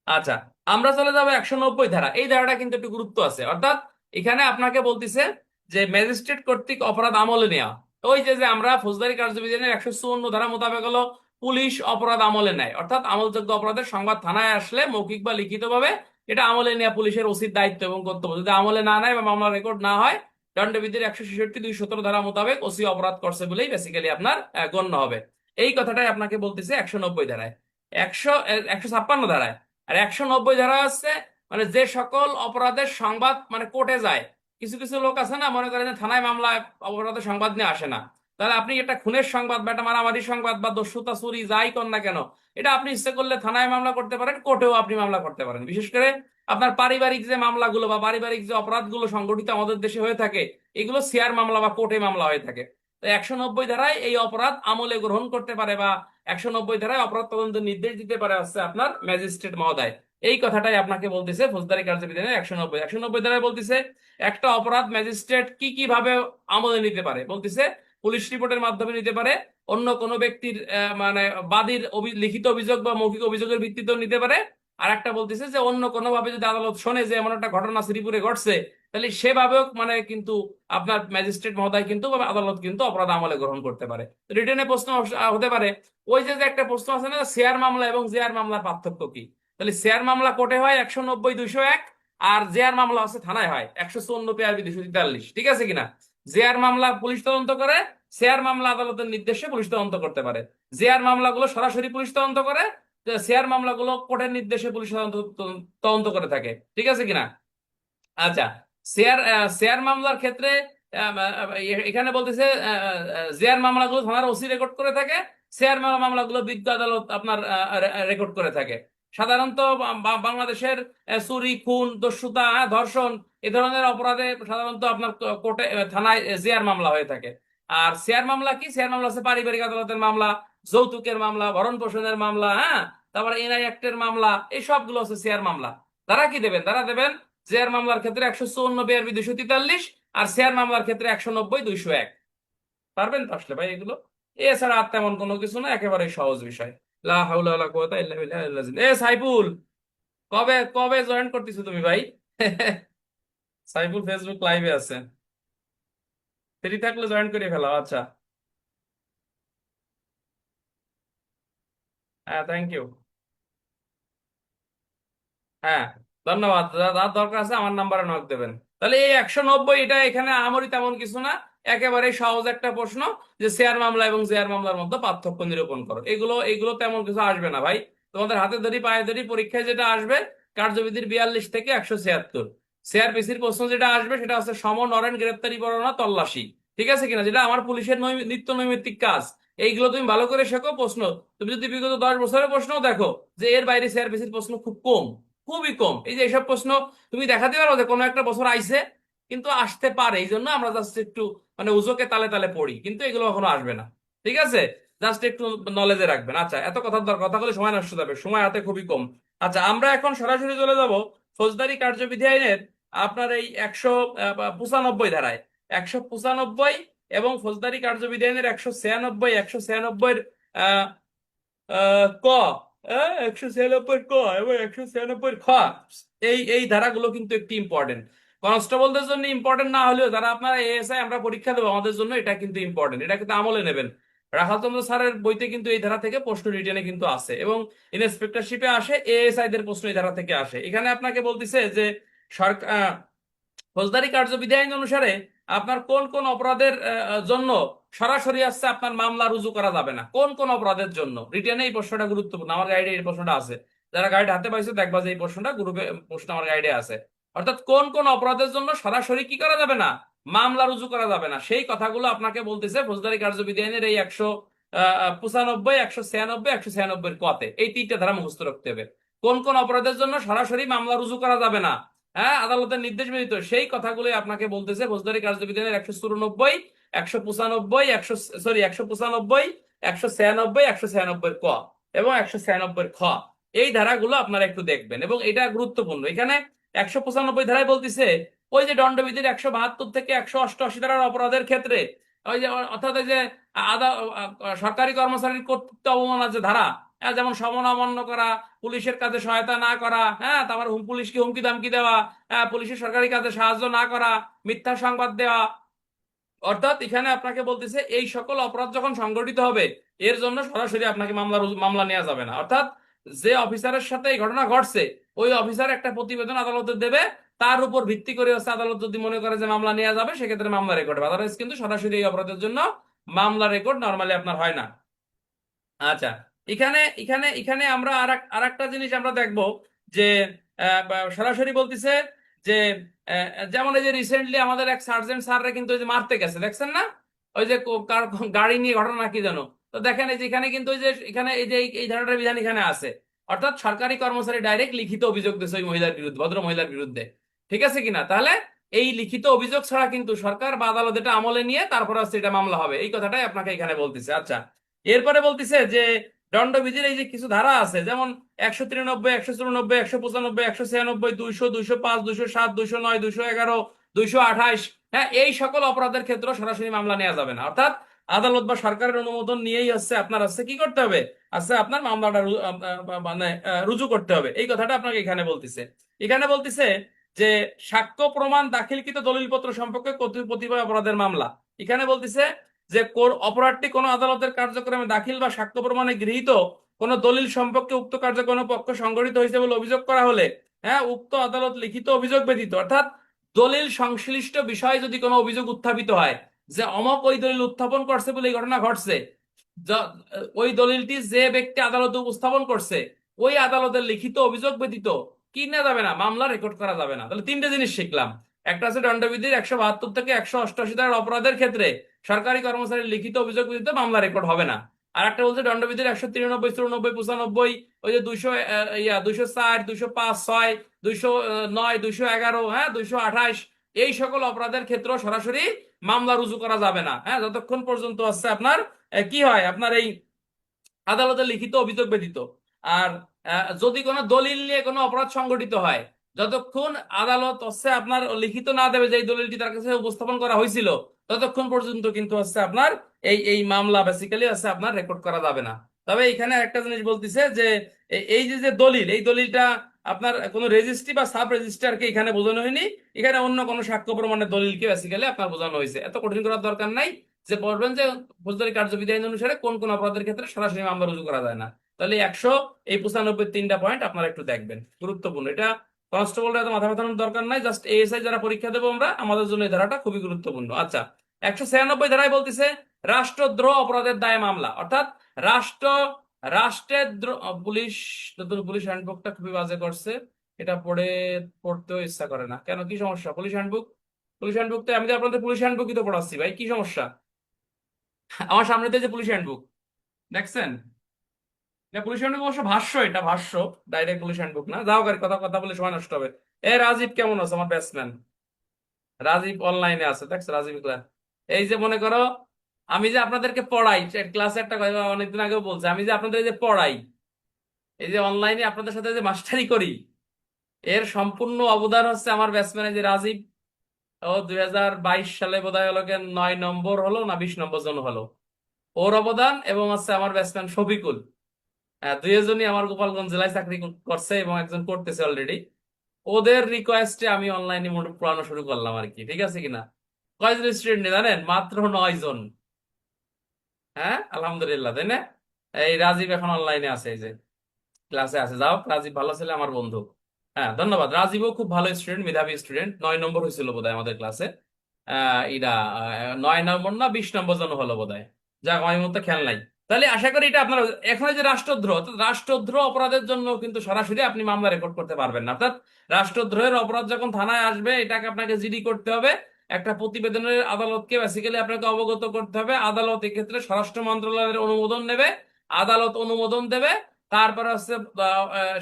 আচ্ছা, আমরা চলে যাবো 190 ধারা। এই ধারাটা কিন্তু একটু গুরুত্ব আছে, অর্থাৎ এখানে আপনাকে বলতেছে যে ম্যাজিস্ট্রেট কর্তৃক অপরাধ আমলে নেওয়া। ওই যে যে আমরা ফৌজদারি কার্যবিধানের 154 ধারা মোতাবেক হলো পুলিশ অপরাধ আমলে নেয়, অর্থাৎ আমলযোগ্য অপরাধের সংবাদ থানায় আসলে মৌখিক বা লিখিত ভাবে এটা আমলে নেওয়া পুলিশের উচিত দায়িত্ব এবং কর্তব্য। যদি আমলে না নেয় বা মামলা রেকর্ড না হয়, দণ্ডবিধির 166 217 ধারা মোতাবেক ওসি অপরাধ করছে বলেই বেসিক্যালি আপনার গণ্য হবে। এই কথাটাই আপনাকে বলতেছে 190 ধারায়। 156 ধারায় আর 190 ধারা হচ্ছে মানে যে সকল অপরাধের সংবাদ মানে কোর্টে যায়। কিছু কিছু লোক আছে না, মনে করেন যে থানায় মামলা অপরাধের সংবাদ নিয়ে আসে না, তাহলে আপনি একটা খুনের সংবাদ বা একটা মারামারি সংবাদ বা দস্যুতা চুরি যাই কর না কেন, এটা আপনি ইচ্ছে করলে থানায় মামলা করতে পারেন, কোর্টেও আপনি মামলা করতে পারেন। বিশেষ করে আপনার পারিবারিক যে মামলাগুলো বা পারিবারিক যে অপরাধগুলো সংগঠিত আমাদের দেশে হয়ে থাকে, এগুলো সিআর মামলা বা কোর্টে মামলা হয়ে থাকে। তো 190 ধারায় এই অপরাধ আমলে গ্রহণ করতে পারে বা 190 ধারায় অপরাধ তদন্তের নির্দেশ দিতে পারে হচ্ছে আপনার ম্যাজিস্ট্রেট মহোদয়। এই কথাটাই আপনাকে বলতেছে ফৌজদারি কার্যবিধানের 190 ধারায় বলতেছে একটা অপরাধ ম্যাজিস্ট্রেট কি কি ভাবে আমলে নিতে পারে, বলতেছে পুলিশ রিপোর্টের মাধ্যমে নিতে পারে, অন্য কোনো ব্যক্তির মানে বাদীর লিখিত অভিযোগ বা মৌখিক অভিযোগের ভিত্তিতেও নিতে পারে। আর একটা বলতেছে যে অন্য কোনো ভাবে যদি আদালত শোনে যে এমন একটা ঘটনা শ্রীপুরে ঘটছে, তাহলে সেভাবেও মানে কিন্তু আপনার ম্যাজিস্ট্রেট মহোদয় কিন্তু বা আদালত কিন্তু অপরাধ আমলে গ্রহণ করতে পারে। রিটেনে প্রশ্ন হতে পারে ওই যে যে একটা প্রশ্ন আছে না, শেয়ার মামলা এবং জেয়ার মামলার পার্থক্য কি? তাহলে শেয়ার মামলা কোর্টে হয় 190 201, আর জেয়ার মামলা হচ্ছে থানায় হয় 154 243, ঠিক আছে কিনা? জেয়ার মামলা পুলিশ তদন্ত করে, শেয়ার মামলা আদালতের নির্দেশে পুলিশ তদন্ত করতে পারে। জেয়ার মামলাগুলো সরাসরি পুলিশ তদন্ত করে, শেয়ার মামলাগুলো কোর্টের নির্দেশে পুলিশ তদন্ত তদন্ত করে থাকে, ঠিক আছে কিনা? আচ্ছা, শেয়ার শেয়ার মামলার ক্ষেত্রে এখানে বলতেছে শেয়ার মামলাগুলো থানার ওসি রেকর্ড করে থাকে, শেয়ার মামলাগুলো বিজ্ঞ আদালত আপনার রেকর্ড করে থাকে। সাধারণত বাংলাদেশের চুরি খুন দস্যুতা ধর্ষণ এ ধরনের অপরাধে সাধারণত আপনার কোর্টে থানায় শেয়ার মামলা হয়ে থাকে। আর শেয়ার মামলা কি? শেয়ার মামলা হচ্ছে পারিবারিক আদালতের মামলা, যৌতুকের মামলা, ভরণ পোষণের মামলা, হ্যাঁ, তারপরে এনআই অ্যাক্টের মামলা, এই সবগুলো হচ্ছে শেয়ার মামলা। তারা কি দেবেন? তারা দেবেন জেয়ার মামলার ক্ষেত্রে 154 243, আর শেয়ার মামলার ক্ষেত্রে 190 201। পারবেন তো আসলে ভাই এগুলো? এছাড়া আর তেমন কোনো কিছু না, একেবারে সহজ বিষয়। লা হাওলা ওয়ালা কুওয়াতা ইল্লা বিল্লাহ এ সাইফুল, কবে কবে জয়েন করতেছো তুমি ভাই? সাইফুল ফেসবুক লাইভে আছে, ফ্রি থাকলে জয়েন করে ফেলাও। আচ্ছা, হ্যাঁ, থ্যাংক ইউ। হ্যাঁ, ধন্যবাদ। যার দরকার আছে আমার নাম্বারে নক দেবেন। তাহলে এই 190 এটা এখানে আমরি তেমন কিছু না, একেবারে সহজ একটা প্রশ্ন যে শেয়ার মামলা এবং জেয়ার মামলার মধ্যে পার্থক্য নিরূপণ করো। এগুলো এগুলো তেমন কিছু আসবে না ভাই, তোমাদের হাতে ধরি পায়ে ধরি পরীক্ষায় যেটা আসবে কার্যবিধির 42 থেকে 176 সিআরপিসির প্রশ্ন যেটা আসবে সেটা হচ্ছে সমন নরেন গ্রেপ্তারি পরোয়ানা তল্লাশি, ঠিক আছে কিনা, যেটা আমার পুলিশের নিত্য নৈমিত্তিক কাজ। এইগুলো তুমি ভালো করে শেখো। প্রশ্ন তুমি যদি বিগত 10 বছরের প্রশ্নও দেখো, যে এর বাইরে সিআরপিসির প্রশ্ন খুব কম, খুবই কম। এই যে এইসব প্রশ্ন তুমি দেখাতে পারো যে কোনো একটা বছর আইছে, কিন্তু আসতে পারে, এই জন্য আমরা জাস্ট একটু মানে উজোকে তালে তালে পড়ি, কিন্তু এগুলো কখনো আসবে না, ঠিক আছে? জাস্ট একটু নলেজে রাখবেন। আচ্ছা, এত কথার দরকার, কথা বলে সময় নষ্ট যাবে, সময় হাতে খুবই কম। আচ্ছা, আমরা এখন সরাসরি চলে যাব ফৌজদারি কার্যবিধি আইনের আপনার এই 195 ধারায়। 195 এবং ফৌজদারি কার্যবিধি আইনের 196, 196 ক, 196 ক এবং 196 খ, এই ধারাগুলো কিন্তু একটি ইম্পর্টেন্ট। কনস্টেবলদের জন্য ইম্পর্টেন্ট না হলেও যারা আপনারা এএসআই আমরা পরীক্ষা দেবো আমাদের জন্য এটা কিন্তু ইম্পর্টেন্ট, এটা কিন্তু আমলে নেবেন। রাখাল চন্দ্র স্যারের বইতে কিন্তু এই ধারা থেকে প্রশ্ন রিটেনে কিন্তু আসে, এবং ইন্সপেক্টরশিপে আসে, এএসআই দের প্রশ্ন এই ধারা থেকে আসে। এখানে আপনাকে বলতেছে যে সরকার ফৌজদারি কার্যবিধি আইন অনুসারে আপনার কোন কোন অপরাধের জন্য সরাসরি আসছে আপনার মামলা রুজু করা যাবে না, কোন কোন অপরাধের জন্য। রিটেনে এই প্রশ্নটা গুরুত্বপূর্ণ, আমার গাইডে এই প্রশ্নটা আছে, যারা গাইড হাতে পাইছে দেখবা যে এই প্রশ্নটা গ্রুপে প্রশ্ন আমার গাইডে আছে। অর্থাৎ কোন কোন অপরাধের জন্য সরাসরি কি করা যাবে না, মামলা রুজু করা যাবে না, সেই কথাগুলো আপনাকে বলতেছে ফৌজদারি কার্যবিধি আইনের এই 195, 196, 196 কতে। এই তিনটা ধারা মুখস্থ রাখতে হবে। কোন কোন অপরাধের জন্য সরাসরি মামলা রুজু করা যাবে না, হ্যাঁ, আদালতের নির্দেশ ব্যতীত, সেই কথাগুলোই আপনাকে বলতেছে ফৌজদারি কার্যবিধানের 194, 195, 195, 196, 196 ক এবং 196 খ। এই ধারাগুলো আপনারা একটু দেখবেন এবং এটা গুরুত্বপূর্ণ। এখানে 195 ধারায় বলতেছে ওই যে দণ্ডবিধির 172 থেকে 188 ধারার অপরাধের ক্ষেত্রে ওই যে অর্থাৎ ওই যে আদা সরকারি কর্মচারীর কর্তৃত্ব অবমাননার যে ধারা, যেমন সমন অমান্য করা, পুলিশের কাজে সহায়তা না করা, হ্যাঁ, তারপর পুলিশকে হুমকি দামকি দেওয়া, পুলিশের সরকারি কাজে সাহায্য না করা, মিথ্যা সংবাদ দেওয়া। অর্থাৎ এখানে আপনাকে বলতেছে এই সকল অপরাধ যখন সংগঠিত হবে এর জন্য সরাসরি আপনাকে মামলা নেওয়া যাবে না। অর্থাৎ যে অফিসারের সাথে এই ঘটনা ঘটছে ওই অফিসার একটা প্রতিবেদন আদালতে দেবে, তার উপর ভিত্তি করে হচ্ছে আদালত যদি মনে করে যে মামলা নেওয়া যাবে সেক্ষেত্রে মামলা রেকর্ড হবে, আদারওয়াইজ কিন্তু সরাসরি এই অপরাধের জন্য মামলা রেকর্ড নর্মালি আপনার হয় না। আচ্ছা, এখানে এখানে এখানে আমরা আর একটা জিনিস আমরা দেখব যে সরাসরি বলতেছে যে যেমন এই যে রিসেন্টলি আমাদের এক সার্জেন্ট স্যাররা কিন্তু ওই যে মারতে গেছে, দেখছেন না, ওই যে কার গাড়ি নিয়ে ঘটনা কি জানো। তো দেখেন এই যে এখানে কিন্তু ওই যে এখানে এই যে এই ধরনের বিধান এখানে আছে, অর্থাৎ সরকারি কর্মচারী ডাইরেক্ট লিখিত অভিযোগ দিয়েছে ওই মহিলার বিরুদ্ধে, ভদ্র মহিলার বিরুদ্ধে, ঠিক আছে কিনা। তাহলে এই লিখিত অভিযোগ ছাড়া কিন্তু সরকার বা আদালত এটা আমলে নিয়ে তারপর হচ্ছে এটা মামলা হবে, এই কথাটাই আপনাকে এখানে বলতেছে। আচ্ছা, এরপরে বলতেছে যে দণ্ডবিধির এই যে কিছু ধারা আছে, যেমন 193, 194, 195, 196, 200, 205, 207, 209, 211, 228, হ্যাঁ, এই সকল অপরাধের ক্ষেত্রে সরাসরি মামলা নেওয়া যাবে না। অর্থাৎ আদালত বা সরকারের অনুমোদন নিয়েই হচ্ছে আপনার হচ্ছে কি করতে হবে, আছে আপনার মামলাটা মানে রুজু করতে হবে, এই কথাটা আপনাকে এখানে বলতেছে। এখানে বলতেছে যে সাক্ষ্য প্রমাণ দাখিলকৃত দলিলপত্র সম্পর্কে কতিপয় অপরাধের মামলা। এখানে বলতেছে যে অপরাধটি কোনো আদালতের কার্যক্রমে দাখিল বা সাক্ষ্য প্রমাণে গৃহীত কোনো দলিল সম্পর্কে উক্ত কার্যক্রম পক্ষ সংগঠিত হয়েছে বলে অভিযোগ করা হলে, হ্যাঁ, উক্ত আদালত লিখিত অভিযোগ ব্যতীত, অর্থাৎ দলিল সংশ্লিষ্ট বিষয়ে যদি কোনো অভিযোগ উত্থাপিত হয় যে অমক ওই দলিল উত্থাপন করছে বলে এই ঘটনা ঘটছে, ওই দলিলটি যে ব্যক্তি আদালতে উপস্থাপন করছে ওই আদালতের লিখিত অভিযোগ ব্যতীত কি না যাবে না, মামলা রেকর্ড করা যাবে না। তাহলে তিনটে জিনিস শিখলাম, একটা আছে দণ্ডবিধির 172 থেকে 188 ধারার অপরাধের ক্ষেত্রে সরকারি কর্মচারীর লিখিত অভিযোগ ব্যতীত মামলা রেকর্ড হবে না। আর একটা বলছে দণ্ডবিধির 193, 94, 95, ওই যে 200, 204, 205, 6, 209, 211, হ্যাঁ, 228, এই সকল অপরাধের ক্ষেত্রে সরাসরি মামলা রুজু করা যাবে না, হ্যাঁ, যতক্ষণ পর্যন্ত আছে আপনার কি হয় আপনার এই আদালতের লিখিত অভিযোগ ব্যতীত। আর যদি কোনো দলিল নিয়ে কোনো অপরাধ সংগঠিত হয়, যতক্ষণ আদালত হচ্ছে আপনার লিখিত না দেবে যে এই দলিলটি তার কাছে উপস্থাপন করা হয়েছিল ততক্ষণ পর্যন্ত কিন্তু হচ্ছে আপনার এই মামলা বেসিক্যালি হচ্ছে আপনার রেকর্ড করা যাবে না। তবে এখানে একটা জিনিস বলতেছে যে এই যে যে দলিল, এই দলিলটা আপনার কোনো রেজিস্ট্রি বা সাব রেজিস্ট্রারকে এখানে বোঝানো হয়নি, এখানে অন্য কোনো সাক্ষ্য প্রমাণের দলিলকে বেসিক্যালি আপনার বোঝানো হয়েছে। এত কঠিন করার দরকার নাই, যে পড়বেন যে ফৌজদারি কার্যবিধি আইন অনুসারে কোন কোন অপরাধের ক্ষেত্রে সরাসরি মামলা রুজু করা যায় না। তাহলে 195 তিনটা পয়েন্ট আপনারা একটু দেখবেন, গুরুত্বপূর্ণ। এটা কনস্টেবলরা এত মাথা ব্যথানোর দরকার নাই, জাস্ট এএসআই যারা পরীক্ষা দেবো আমরা আমাদের জন্য এই ধারাটা খুবই গুরুত্বপূর্ণ। আচ্ছা, 196 ধারায় বলতেছে রাষ্ট্রদ্রোহ অপরাধের দায়ে মামলা, অর্থাৎ রাষ্ট্র রাষ্ট্রের পুলিশ, নতুন পুলিশ হ্যান্ডবুকটা খুবই বাজে করছে, এটা পড়তেও ইচ্ছা করে না কেন, কি সমস্যা? পুলিশ হ্যান্ডবুক, পুলিশ হ্যান্ডবুক তো আমি তো আপনাদের পুলিশ হ্যান্ডবুকই তো পড়াচ্ছি ভাই, কি সমস্যা? আমার সামনে তো যে পুলিশ হ্যান্ডবুক দেখছেন, এটা পুলিশ হ্যান্ডবুক, অবশ্য ভাষ্য, এটা ভাষ্য, ডাইরেক্ট পুলিশ হ্যান্ডবুক না। যাও গাড়ি কথা কথা বলে সময় নষ্ট হবে। এ রাজীব কেমন আছে আমার ব্যাটসম্যান? রাজীব অনলাইনে আছে, দেখছো রাজীব গুলা। এই যে মনে করো আমি যে আপনাদেরকে পড়াই ক্লাসে, একটা কথা অনেকদিন আগেও বলছি, আমি যে আপনাদের যে পড়াই, এই যে অনলাইনে আপনাদের সাথে যে মাস্টারি করি, এর সম্পূর্ণ অবদান হচ্ছে আমার ব্যাটসম্যান এই যে রাজীব। ও 2022 সালে বোধহয় হলো 9 নম্বর হলো না 20 নম্বর জন হলো, ওর অবদান এবং হচ্ছে আমার ব্যাটসম্যান শফিকুল। দুইজনই আমার গোপালগঞ্জ জেলায় চাকরি করছে এবং একজন করতেছে অলরেডি। ওদের রিকোয়েস্টে আমি অনলাইনে মোট পড়ানো শুরু করলাম আর কি, ঠিক আছে কিনা। কয়জন স্টুডেন্ট জানেন? মাত্র 9 জন। হ্যাঁ আলহামদুলিল্লাহ, তাই না? এই রাজীব এখন অনলাইনে আছে, এই যে ক্লাসে আছে। যাও, রাজীব ভালো ছেলে, আমার বন্ধু। হ্যাঁ ধন্যবাদ। রাজীবও খুব ভালো স্টুডেন্ট, মেধাবী স্টুডেন্ট, 9 নম্বর হয়েছিল বোধহয় আমাদের ক্লাসে। ইরা 9 নম্বর না 20 নম্বর জন হলো বোধহয়। যাক, আমি মতো খেয়াল নাই। তাহলে আশা করি এটা আপনার এখন এই যে রাষ্ট্রদ্রোহ, তো রাষ্ট্রদ্রোহ অপরাধের জন্য কিন্তু সরাসরি আপনি মামলা রেকর্ড করতে পারবেন না। অর্থাৎ রাষ্ট্রদ্রোহের অপরাধ যখন থানায় আসবে, এটাকে আপনাকে জিডি করতে হবে। একটা প্রতিবেদনের আদালতকে বেসিক্যালি আপনাকে অবগত করতে হবে। আদালত এক্ষেত্রে স্বরাষ্ট্র মন্ত্রণালয়ের অনুমোদন নেবে, আদালত অনুমোদন দেবে। তারপরে হচ্ছে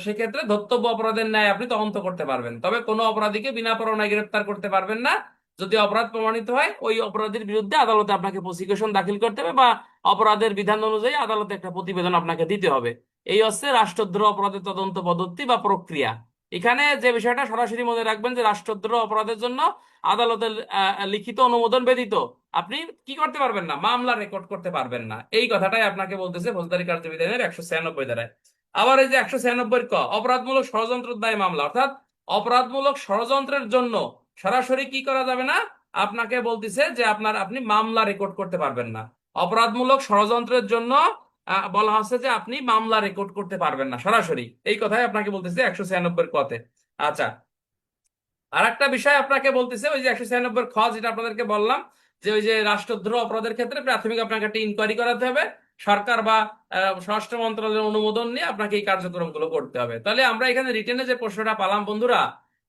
সেক্ষেত্রে ধর্তব্য অপরাধের ন্যায় আপনি তদন্ত করতে পারবেন। তবে কোনো অপরাধীকে বিনা পরোয়ানায় গ্রেফতার করতে পারবেন না। যদি অপরাধ প্রমাণিত হয়, ওই অপরাধীর বিরুদ্ধে আদালতে আপনাকে প্রসিকিউশন দাখিল করতে হবে, বা অপরাধের বিধান অনুযায়ী আদালতে একটা প্রতিবেদন আপনাকে দিতে হবে। এই হচ্ছে রাষ্ট্রদ্রোহ অপরাধের তদন্ত পদ্ধতি বা প্রক্রিয়া। এখানে যে বিষয়টা সরাসরি মনে রাখবেন যে রাষ্ট্রদ্রোহ অপরাধের জন্য আদালতের লিখিত অনুমোদন ব্যতীত আপনি কি করতে পারবেন না? মামলা রেকর্ড করতে পারবেন না। এই কথাটাই আপনাকে বলতেছে ফৌজদারি কার্যবিধানের 196 ধারায়। আবার এই যে 196 ক, অপরাধমূলক ষড়যন্ত্র দায় মামলা, অর্থাৎ অপরাধমূলক ষড়যন্ত্রের জন্য সরাসরি কি করা যাবে না, আপনাকে বলতেছে যে আপনি মামলা রেকর্ড করতে পারবেন না। অপরাধমূলক ষড়যন্ত্রের জন্য বলা হচ্ছে যে আপনি মামলা রেকর্ড করতে পারবেন না সরাসরি। এই কথাই আপনাকে বলতেছে 196 কতে। আচ্ছা, আর একটা বিষয় আপনাকে বলতেছে, ওই যে 196 খ, যেটা আপনাদেরকে বললাম, যে ওই যে রাষ্ট্রদ্রোহ অপরাধের ক্ষেত্রে প্রাথমিক আপনাকে একটা ইনকোয়ারি করাতে হবে। সরকার বা স্বরাষ্ট্র মন্ত্রণালয়ের অনুমোদন নিয়ে আপনাকে এই কার্যক্রমগুলো করতে হবে। তাহলে আমরা এখানে রিটেনে যে প্রশ্নটা পালাম বন্ধুরা,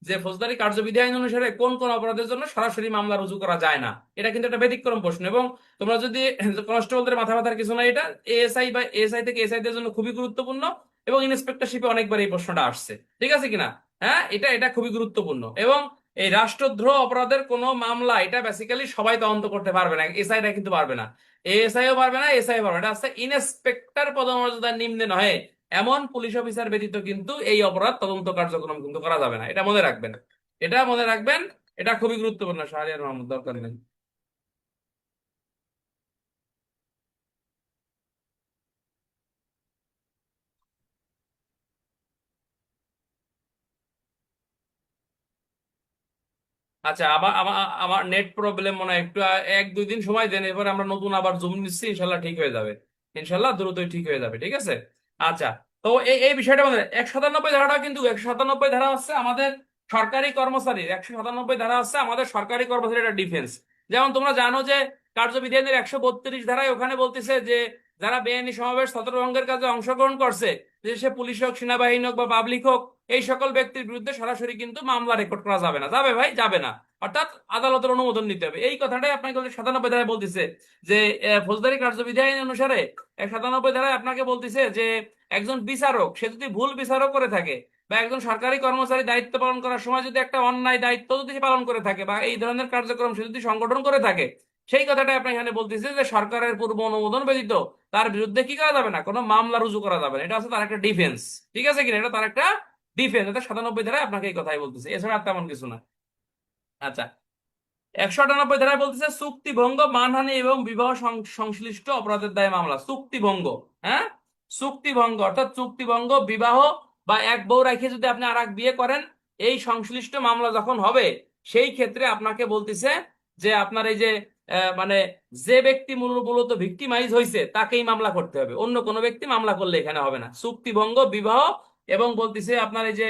যে ফৌজদারি কার্যবিধি আইন অনুসারে কোন কোন অপরাধের জন্য সরাসরি মামলা রুজু করা যায় না, এটা কিন্তু একটা ব্যতিক্রম প্রশ্ন। এবং তোমরা যদি কনস্টেবলদের মাথা ব্যথার কিছু না, এটা এএসআই বা এএসআই থেকে এসআই দের জন্য খুবই গুরুত্বপূর্ণ। এবং ইন্সপেক্টরশিপে অনেকবার এই প্রশ্নটা আসছে, ঠিক আছে কিনা। হ্যাঁ, এটা এটা খুবই গুরুত্বপূর্ণ। এবং এই রাষ্ট্রদ্রোহ অপরাধের কোন মামলা এটা বেসিক্যালি সবাই তদন্ত করতে পারবে না, এসআইরা কিন্তু পারবে না, এএসআইও পারবে না, এসআই পারবে না। এটা হচ্ছে ইন্সপেক্টর পদমর্যাদার নিম্নে নহে এমন পুলিশ অফিসার ব্যতীত কিন্তু এই অপরাধ তদন্ত কার্যক্রম কিন্তু করা যাবে না। এটা মনে রাখবেন, এটা মনে রাখবেন। এটা খুবই গুরুত্বপূর্ণ। শাহরিয়ার মাহমুদ, দরকার নেই। আচ্ছা, আবার আমার আমার নেট প্রবলেম মনে হয় একটু, 1-2 দিন সময় দেন, এরপরে আমরা নতুন আবার জুম নিচ্ছি, ইনশাল্লাহ ঠিক হয়ে যাবে। ইনশাল্লাহ দ্রুতই ঠিক হয়ে যাবে, ঠিক আছে। আচ্ছা, তো এই এই বিষয়টা মনে 197 ধারাটা কিন্তু, 197 ধারা হচ্ছে আমাদের সরকারি কর্মচারী, 197 ধারা হচ্ছে আমাদের সরকারি কর্মচারীরা ডিফেন্স। যেমন তোমরা জানো যে কার্যবিধি আইনের 132 ধারায় ওখানে বলতেছে যে যারা বেআইনি সমাবেশ ছত্রভঙ্গের কাজে অংশগ্রহণ করছে, যে সে পুলিশ হোক, সেনাবাহিনী হোক বা পাবলিক হোক, এই সকল ব্যক্তির বিরুদ্ধে সরাসরি কিন্তু মামলা রেকর্ড করা যাবে না। যাবে ভাই? যাবে না। অর্থাৎ আদালতের অনুমোদন নিতে হবে। এই কথাটাই আপনাকে 97 ধারায় বলতেছে যে ফৌজদারি কার্যবিধি আইন অনুসারে 97 ধারায় আপনাকে বলতেছে যে একজন বিচারক সে যদি ভুল বিচারক করে থাকে, বা একজন সরকারি কর্মচারী দায়িত্ব পালন করার সময় যদি একটা অন্যায় দায়িত্ব যদি সে পালন করে থাকে, বা এই ধরনের কার্যক্রম সে যদি সংগঠন করে থাকে, সেই কথাটাই আপনি এখানে বলতেছে যে সরকারের পূর্ব অনুমোদন ব্যতীত তার বিরুদ্ধে কি করা যাবে না, কোনো মামলা রুজু করা যাবে না। এটা হচ্ছে তার একটা ডিফেন্স, ঠিক আছে কিনা, এটা তার একটা ডিফেন্স। এটা 97 ধারায় আপনাকে এই কথাই বলতেছে, এছাড়া আর তেমন কিছু না। আচ্ছা, 198 ধারায় বলতেছে চুক্তিভঙ্গ, মানহানি এবং বিবাহ সংশ্লিষ্ট অপরাধের দায়ে মামলা। চুক্তিভঙ্গ, হ্যাঁ, চুক্তিভঙ্গ অর্থাৎ চুক্তিভঙ্গ, বিবাহ বা এক বউ রেখে যদি আপনি আর এক বিয়ে করেন, এই সংশ্লিষ্ট মামলা যখন হবে, সেই ক্ষেত্রে আপনাকে বলতেছে যে আপনার এই যে মানে যে ব্যক্তি মূলত ভিক্টিমাইজ হয়েছে তাকেই মামলা করতে হবে, অন্য কোনো ব্যক্তি মামলা করলে এখানে হবে না। চুক্তিভঙ্গ, বিবাহ, এবং বলতেছে আপনার এই যে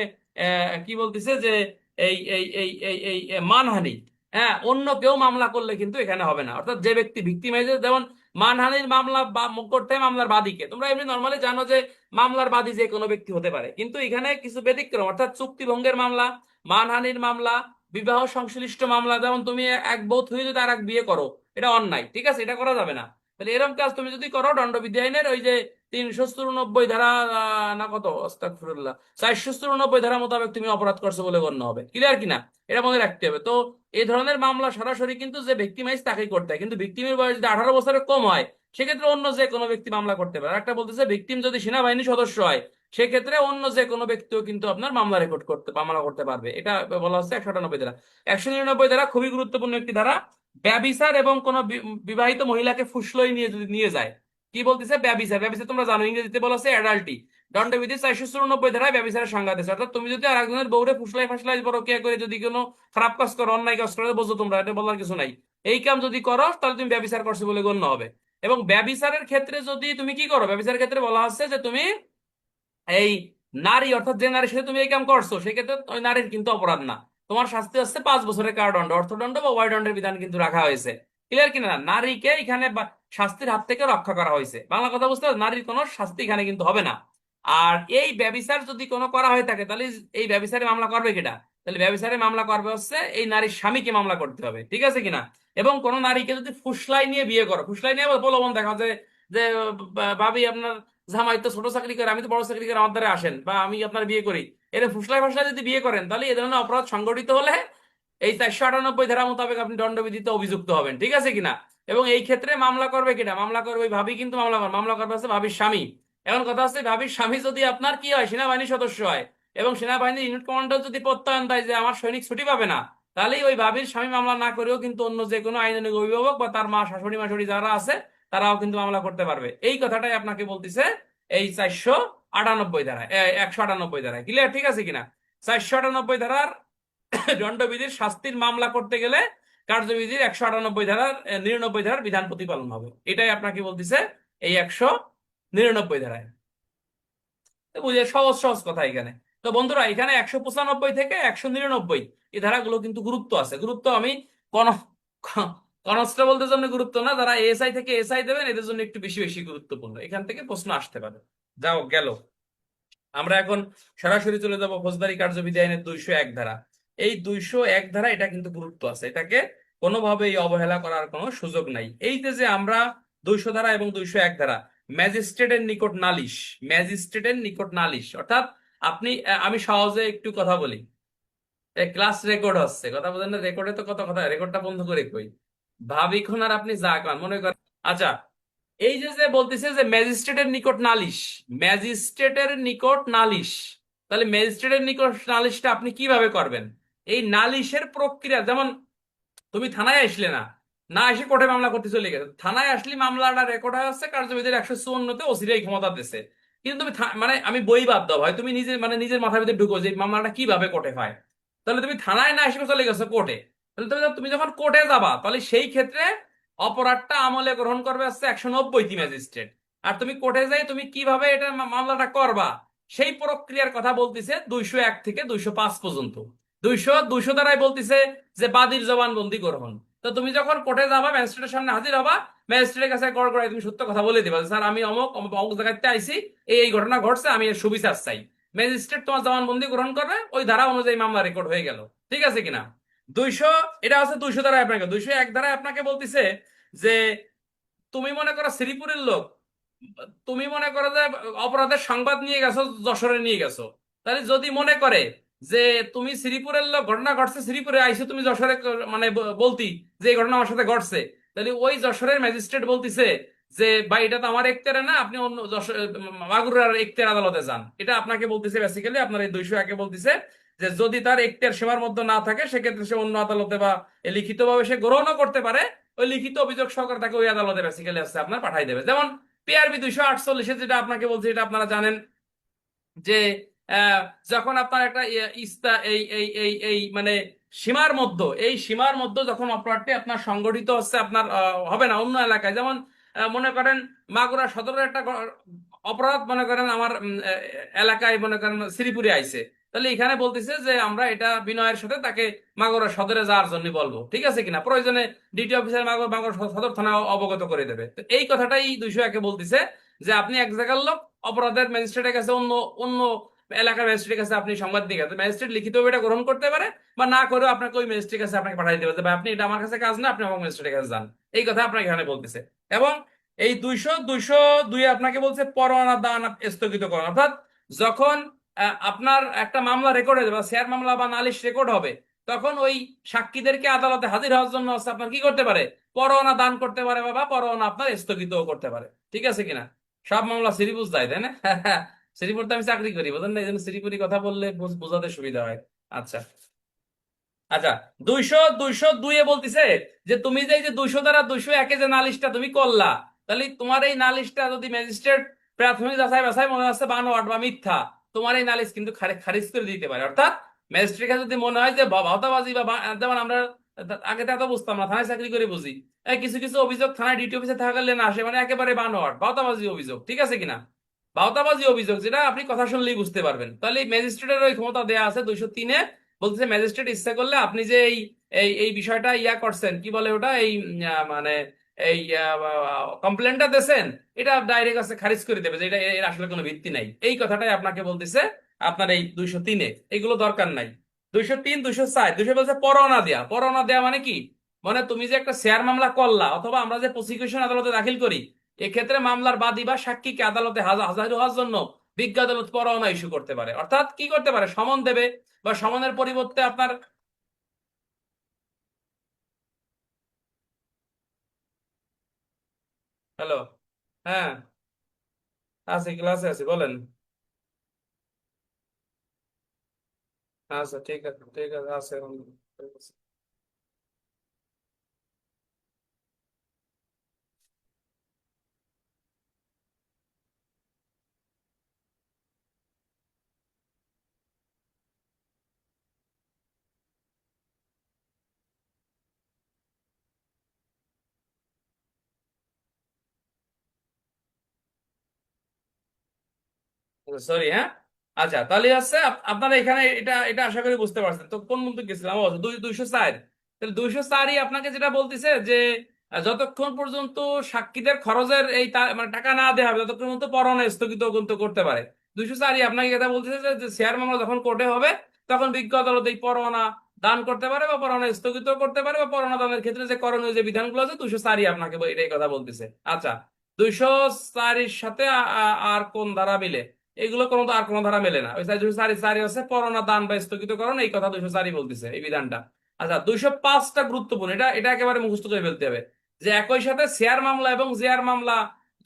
কি বলতেছে যে এই এই এই এই এই মানহানি, হ্যাঁ, অন্য কেউ মামলা করলে কিন্তু এখানে হবে না। অর্থাৎ যে ব্যক্তি ভিক্টিমাইজ, যেমন মানহানির মামলা করতে হয় মামলার বাদীকে। তোমরা এমনি নর্মালি জানো যে মামলার বাদী যে কোনো ব্যক্তি হতে পারে, কিন্তু এখানে কিছু ব্যতিক্রম। অর্থাৎ চুক্তিভঙ্গের মামলা, মানহানির মামলা, বিবাহ সংশ্লিষ্ট মামলা, যেমন তুমি এক বউ হয়ে যদি আর এক বিয়ে করো, এটা অন্যায়, ঠিক আছে, এটা করা যাবে না। তাহলে এরকম কাজ তুমি যদি করো, দণ্ডবিধি আইনের ওই যে 394 ধারা না কত, আস্তাগফিরুল্লাহ, 494 ধারা মোতাবেক তুমি অপরাধ করছো বলে গণ্য হবে। ক্লিয়ার কিনা? এটা মনে রাখতে হবে। তো এই ধরনের মামলা সরাসরি কিন্তু যে ভিক্টিমাইজ তাকেই করতে হয়, কিন্তু ভিক্টিমের বয়স যদি 18 বছরের কম হয়, সেক্ষেত্রে অন্য যে কোনো ব্যক্তি মামলা করতে পারে। আর একটা বলতেছে ভিক্টিম যদি সেনাবাহিনী সদস্য হয়, সেক্ষেত্রে অন্য যে কোনো ব্যক্তিও কিন্তু আপনার মামলা করতে পারবে। এটা বলা হচ্ছে 198 ধারা। 199 ধারা খুবই গুরুত্বপূর্ণ একটি ধারা। ব্যভিচার এবং কোনো বিবাহিত মহিলাকে ফুসলই নিয়ে যদি নিয়ে যায়, কি বলতেছে? ব্যভিচার। ব্যভিচার তোমরা জানো, ইংরেজিতে বলা হচ্ছে অ্যাডাল্টি। দণ্ডবিধি 494 ধারায় ব্যভিচারের সংজ্ঞা দিয়েছে। অর্থাৎ তুমি যদি আর একজনের বউরে ফুসলাই ফাসলাই পরকীয়া করে যদি কোনো খারাপ কাজ করো, অন্যায় কাজ করো, বোঝো তোমরা, এটা বলার কিছু নাই। এই কাম যদি করো তাহলে তুমি ব্যভিচার করছো বলে গণ্য হবে। এবং ব্যভিচারের ক্ষেত্রে যদি তুমি কি করো, ব্যভিচারের ক্ষেত্রে বলা হচ্ছে যে তুমি এই নারী, অর্থাৎ যে নারীর সাথে তুমি এই কাম করছো, সেক্ষেত্রে ওই নারীর কিন্তু অপরাধ না, তোমার শাস্তি হচ্ছে 5 বছরের কারাদণ্ড, অর্থদণ্ড বা ওয়ারদণ্ডের বিধান কিন্তু রাখা হয়েছে। ক্লিয়ার কিনা? নারীকে এখানে শাস্তির হাত থেকে রক্ষা করা হয়েছে। বাংলা কথা বুঝতে পারছো? নারীর কোনো শাস্তি এখানে কিন্তু হবে না। আর এই ব্যভিচার যদি কোনো করা হয়ে থাকে, তাহলে এই ব্যভিচারে মামলা করবে কিটা? তাহলে ব্যভিচারে মামলা করবে হচ্ছে এই নারীর স্বামীকে মামলা করতে হবে। ঠিক আছে কিনা? এবং কোন নারীকে যদি ফুসলাই নিয়ে বিয়ে করো, ফুসলাই নিয়ে প্রলোভন দেখা যে যে ভাবি আপনার জামাই তো ছোট চাকরি করে, আমি তো বড় চাকরি করে, আমার দ্বারা আসেন, বা আমি আপনার বিয়ে করি, এর ফুসলাই ফাসলাই যদি বিয়ে করেন, তাহলে এই ধরনের অপরাধ সংগঠিত হলে এই 498 ধারা মোতাবেক আপনি দণ্ডবিধিতে অভিযুক্ত হবেন। ঠিক আছে কিনা? এবং এই ক্ষেত্রে মামলা করবে কিনা? মামলা করবে ওই ভাবি, কিন্তু মামলা করবে হচ্ছে ভাবির স্বামী। এখন কথা হচ্ছে, ভাবির স্বামী যদি আপনার কি হয়, সেনাবাহিনীর সদস্য হয়, এবং সেনাবাহিনীর ইউনিট কমান্ডার যদি প্রত্যয়ন দেয় যে আমার সৈনিক ছুটি পাবে না, তাহলেই ওই ভাবির স্বামী মামলা না করেও কিন্তু অন্য যে কোনো আইনানুগ অভিভাবক বা তার মা, শাশুড়ি মাশুড়ি যারা আছে, তারাও কিন্তু মামলা করতে পারবে। এই কথাটাই আপনাকে বলতেছে এই 498 ধারায়, 198 ধারায়। ক্লিয়ার? ঠিক আছে কিনা? 498 ধারার দণ্ডবিধির শাস্তির মামলা করতে গেলে কার্যবিধির 198 ধারার 99 ধারার বিধান প্রতিপালন হবে। এটাই আপনাকে বলতেছে এই 199 ধারায়। বুঝে, সহজ সহজ কথা এখানে। তো বন্ধুরা, এখানে 195 থেকে 199 এই ধারাগুলো কিন্তু গুরুত্ব আছে। গুরুত্ব আমি কোন কনস্টেবলদের জন্য গুরুত্ব না, যারা এএসআই থেকে এসআই দেবেন এদের জন্য একটু বেশি বেশি গুরুত্বপূর্ণ। এখান থেকে প্রশ্ন আসতে পারে। যাও গেল। আমরা এখন সরাসরি চলে যাব ফৌজদারি কার্যবিধি আইনের 201 ধারা। এই 201 ধারা, এটা কিন্তু গুরুত্ব আছে, এটাকে কোনোভাবেই অবহেলা করার কোনো সুযোগ নাই। এই যে আমরা 200 ধারা এবং 201 ধারা, ম্যাজিস্ট্রেটের নিকট নালিশ, ম্যাজিস্ট্রেটের নিকট নালিশ অর্থাৎ আপনি আমি সহজে একটু কথা বলি, ক্লাস রেকর্ড হচ্ছে, কথা বলেন না, রেকর্ডে তো কত কথা, রেকর্ডটা বন্ধ করে কই ভাবিক্ষণ আর আপনি যা করেন মনে করেন। আচ্ছা, এই যে যে বলতেছে যে ম্যাজিস্ট্রেটের নিকট নালিশ, ম্যাজিস্ট্রেটের নিকট নালিশ, তাহলে ম্যাজিস্ট্রেটের নিকট নালিশটা আপনি কিভাবে করবেন? এই নালিশের প্রক্রিয়া, যেমন তুমি থানায় আসলে না, না এসে কোর্টে মামলা করতে চলে গেছে, থানায় আসলে মামলাটা রেকর্ড হয়ে আসছে, কার্যবিধির 154-তে ওসির এই ক্ষমতা দিচ্ছে। কিন্তু তুমি মানে আমি বই বাদ দাও ভাই, তুমি নিজে মানে নিজের মাথার ভিতরে ঢুকো যে এই মামলাটা কিভাবে কোর্টে হয়। তাহলে তুমি থানায় না এসে চলে গেছো কোর্টে, তাহলে তুমি তুমি যখন কোর্টে যাবা, তাহলে সেই ক্ষেত্রে অপরাধটা আমলে গ্রহণ করবে হচ্ছে 190টি ম্যাজিস্ট্রেট। আর তুমি কোর্টে যাই তুমি কিভাবে এটা মামলাটা করবা, সেই প্রক্রিয়ার কথা বলতেছে 201 থেকে 205 পর্যন্ত। 200 দ্বারাই বলতেছে যে বাদীর জবানবন্দি গ্রহণ। তো তুমি যখন কোর্টে যাবা, ম্যাজিস্ট্রেটের সামনে হাজির হবা, ম্যাজিস্ট্রেটের কাছে গড় গড়াই তুমি সত্য কথা বলে দিবা, স্যার আমি অমুক অমুক অমুক জায়গাতে আইছি, এই ঘটনা ঘটছে, আমি এর সুবিচার চাই। ম্যাজিস্ট্রেট তোমার জবানবন্দি গ্রহণ করবে, ওই ধারা অনুযায়ী মামলা রেকর্ড হয়ে গেল। ঠিক আছে কিনা? 200, এটা হচ্ছে 200 দ্বারায় আপনাকে, 201 ধারায় আপনাকে বলতেছে যে তুমি মনে করো শ্রীপুরের লোক, তুমি মনে করো যে অপরাধের সংবাদ নিয়ে গেছো, যশোরে নিয়ে গেছো, তাহলে যদি মনে করে যে তুমি শ্রীপুরের লোক, ঘটনা ঘটছে শ্রীপুরে, আইসো তুমি যশোরে মানে বলতি যে এই ঘটনা আমার সাথে ঘটছে, তাহলে ওই যশোরের ম্যাজিস্ট্রেট বলতিছে যে ভাই এটা তো আমার এখতিয়ারে না, আপনি অন্য মাগুরার এখতিয়ার আদালতে যান। এটা আপনাকে বলতেছে বেসিক্যালি, আপনার এই 201-এ বলতেছে যে যদি তার এখতিয়ার সীমার মধ্যে না থাকে, সেক্ষেত্রে সে অন্য আদালতে বা লিখিতভাবে সে গ্রহণও করতে পারে, ওই লিখিত অভিযোগ সহকারে তাকে ওই আদালতে বেসিক্যালি আসছে আপনার পাঠাই দেবে। যেমন পিআরবি 248, যেটা আপনাকে বলছে, এটা আপনারা জানেন যে আহ, যখন আপনার একটা ইস্তা এই এই এই এই মানে সীমার মধ্যে, এই সীমার মধ্যে যখন অপরাধটি আপনার সংগঠিত হচ্ছে, আপনার হবে না অন্য এলাকায়, যেমন মনে করেন মাগুরা সদরের একটা অপরাধ মনে করেন আমার এলাকায় মনে করেন শ্রীপুরে আইছে, তাহলে এখানে বলতেছে যে আমরা এটা বিনয়ের সাথে তাকে মাগুরা সদরে যাওয়ার জন্য বলবো। ঠিক আছে কিনা? প্রয়োজনে ডিটি অফিসার মাগুরা মাগুরা সদর থানা অবগত করে দেবে। তো এই কথাটাই 201-এ বলতেছে যে আপনি এক জায়গার লোক, অপরাধের ম্যাজিস্ট্রেটের কাছে অন্য অন্য এলাকার ম্যাজিস্ট্রেটের কাছে আপনি সংবাদ নিয়ে গেছেন, ম্যাজিস্ট্রেট লিখিতভাবে এটা গ্রহণ করতে পারে, বা না করেও আপনাকে ওই ম্যাজিস্ট্রেটের কাছে আপনাকে পাঠিয়ে দেবে যে ভাই আপনি এটা আমার কাছে কাজ না, আপনি আমার ম্যাজিস্ট্রেটের কাছে যান। এই কথা আপনাকে এখানে বলতেছে। এবং এই 202 আপনাকে বলছে পরোয়ানা দান স্থগিত করেন, অর্থাৎ যখন আপনার একটা মামলা রেকর্ড হয়ে যাবে, শেয়ার মামলা বা নালিশ রেকর্ড হবে, তখন ওই সাক্ষীদেরকে আদালতে হাজির হওয়ার জন্য আপনার কি করতে পারে? পরোয়ানা দান করতে পারে, বা পরোয়ানা আপনার স্থগিত করতে পারে। ঠিক আছে কিনা? সব মামলা সিরিবুজ যায়, তাই না? শ্রীপুরতে আমি চাকরি করি, বুঝলেন না, এই জন্য শ্রীপুরি কথা বললে বোঝাতে সুবিধা হয়। আচ্ছা। আচ্ছা, 202 বলতিছে যে তুমি যে এই যে 200 দ্বারা 201 যে নালিশটা তুমি করলা, তাহলে তোমার এই নালিশটা যদি ম্যাজিস্ট্রেট প্রাথমিক যাচাই বাছাই মনে হচ্ছে বানোয়াট বা মিথ্যা, তোমার এই নালিশ কিন্তু খারিজ করে দিতে পারে। অর্থাৎ ম্যাজিস্ট্রেট যদি মনে হয় যে ভাওতাবাজি যেমন আমরা আগে তো এত বুঝতাম না, থানায় চাকরি করে বুঝি, এই কিছু কিছু অভিযোগ থানায় ডিউটি অফিসে থাকলে না আসে, মানে একেবারে বানোয়াট ভাওতাবাজি অভিযোগ, ঠিক আছে কিনা, ভাওতাবাজি অভিযোগ যেটা আপনি কথা শুনলেই বুঝতে পারবেন, তাহলে ম্যাজিস্ট্রেটের ওই ক্ষমতা দেয়া আছে 203-এ। বলতেছে ম্যাজিস্ট্রেট ইচ্ছা করলে আপনি যে এই এই এই বিষয়টা ইয়া করছেন, কি বলে ওটা, এই মানে এই কমপ্লেনটা দিয়েছেন, এটা ডাইরেক্ট আছে খারিজ করে দেবে, যে এটা এর আসলে কোনো ভিত্তি নাই, এই কথাটাই আপনাকে বলতেছে। আপনার এই 203-এ এগুলো দরকার নাই। 203, 204, 200 বলছে পরোয়ানা দেয়া। পরোয়ানা দেয়া মানে কি, মানে তুমি যে একটা শেয়ার মামলা করলা, অথবা আমরা যে প্রসিকিউশন আদালতে দাখিল করি, এক্ষেত্রে মামলার বাদী বা সাক্ষীকে আদালতে হাজির হওয়ার জন্য বিজ্ঞ আদালত পরোয়ানা ইস্যু করতে পারে। অর্থাৎ কি করতে পারে, সমন দেবে, বা সমনের পরিবর্তে আপনার। হ্যালো। হ্যাঁ, আছি, ক্লাসে আছি, বলেন। আচ্ছা, ঠিক আছে, ঠিক আছে, আছে এখন। সরি, হ্যাঁ। আচ্ছা, তাহলে হচ্ছে আপনারা এখানে এটা এটা আশা করি বুঝতে পারছেন তো কোন মধ্যে গেছিলাম। 204। তাহলে 204ই আপনাকে যেটা বলতেছে যে যতক্ষণ পর্যন্ত সাক্ষীদের খরচের এই মানে টাকা না দেওয়া হবে, ততক্ষণ পর্যন্ত পরোয়ানা স্থগিত কিন্তু করতে পারে। 204ই আপনাকে এটা বলতেছে যে শেয়ার মামলা যখন কোর্টে হবে, তখন বিজ্ঞ আদালত এই পরোয়ানা দান করতে পারে, বা পরোয়ানা স্থগিত করতে পারে, বা পরোয়ানা দানের ক্ষেত্রে যে করণীয় যে বিধানগুলো আছে, 204ই আপনাকে এটাই কথা বলতেছে। আচ্ছা, 204-এর সাথে আর কোন ধারা মিলে? এগুলো কোনো আর কোনো ধারা মেলে না। ওই 204 হচ্ছে পরোয়ানা দান বা স্থগিতকরণ, এই কথা 204 বলতেছে এই বিধানটা। আচ্ছা, 205টা গুরুত্বপূর্ণ, এটা এটা একেবারে মুখস্থ করে ফেলতে হবে, যে একই সাথে শেয়ার মামলা এবং জেয়ার মামলা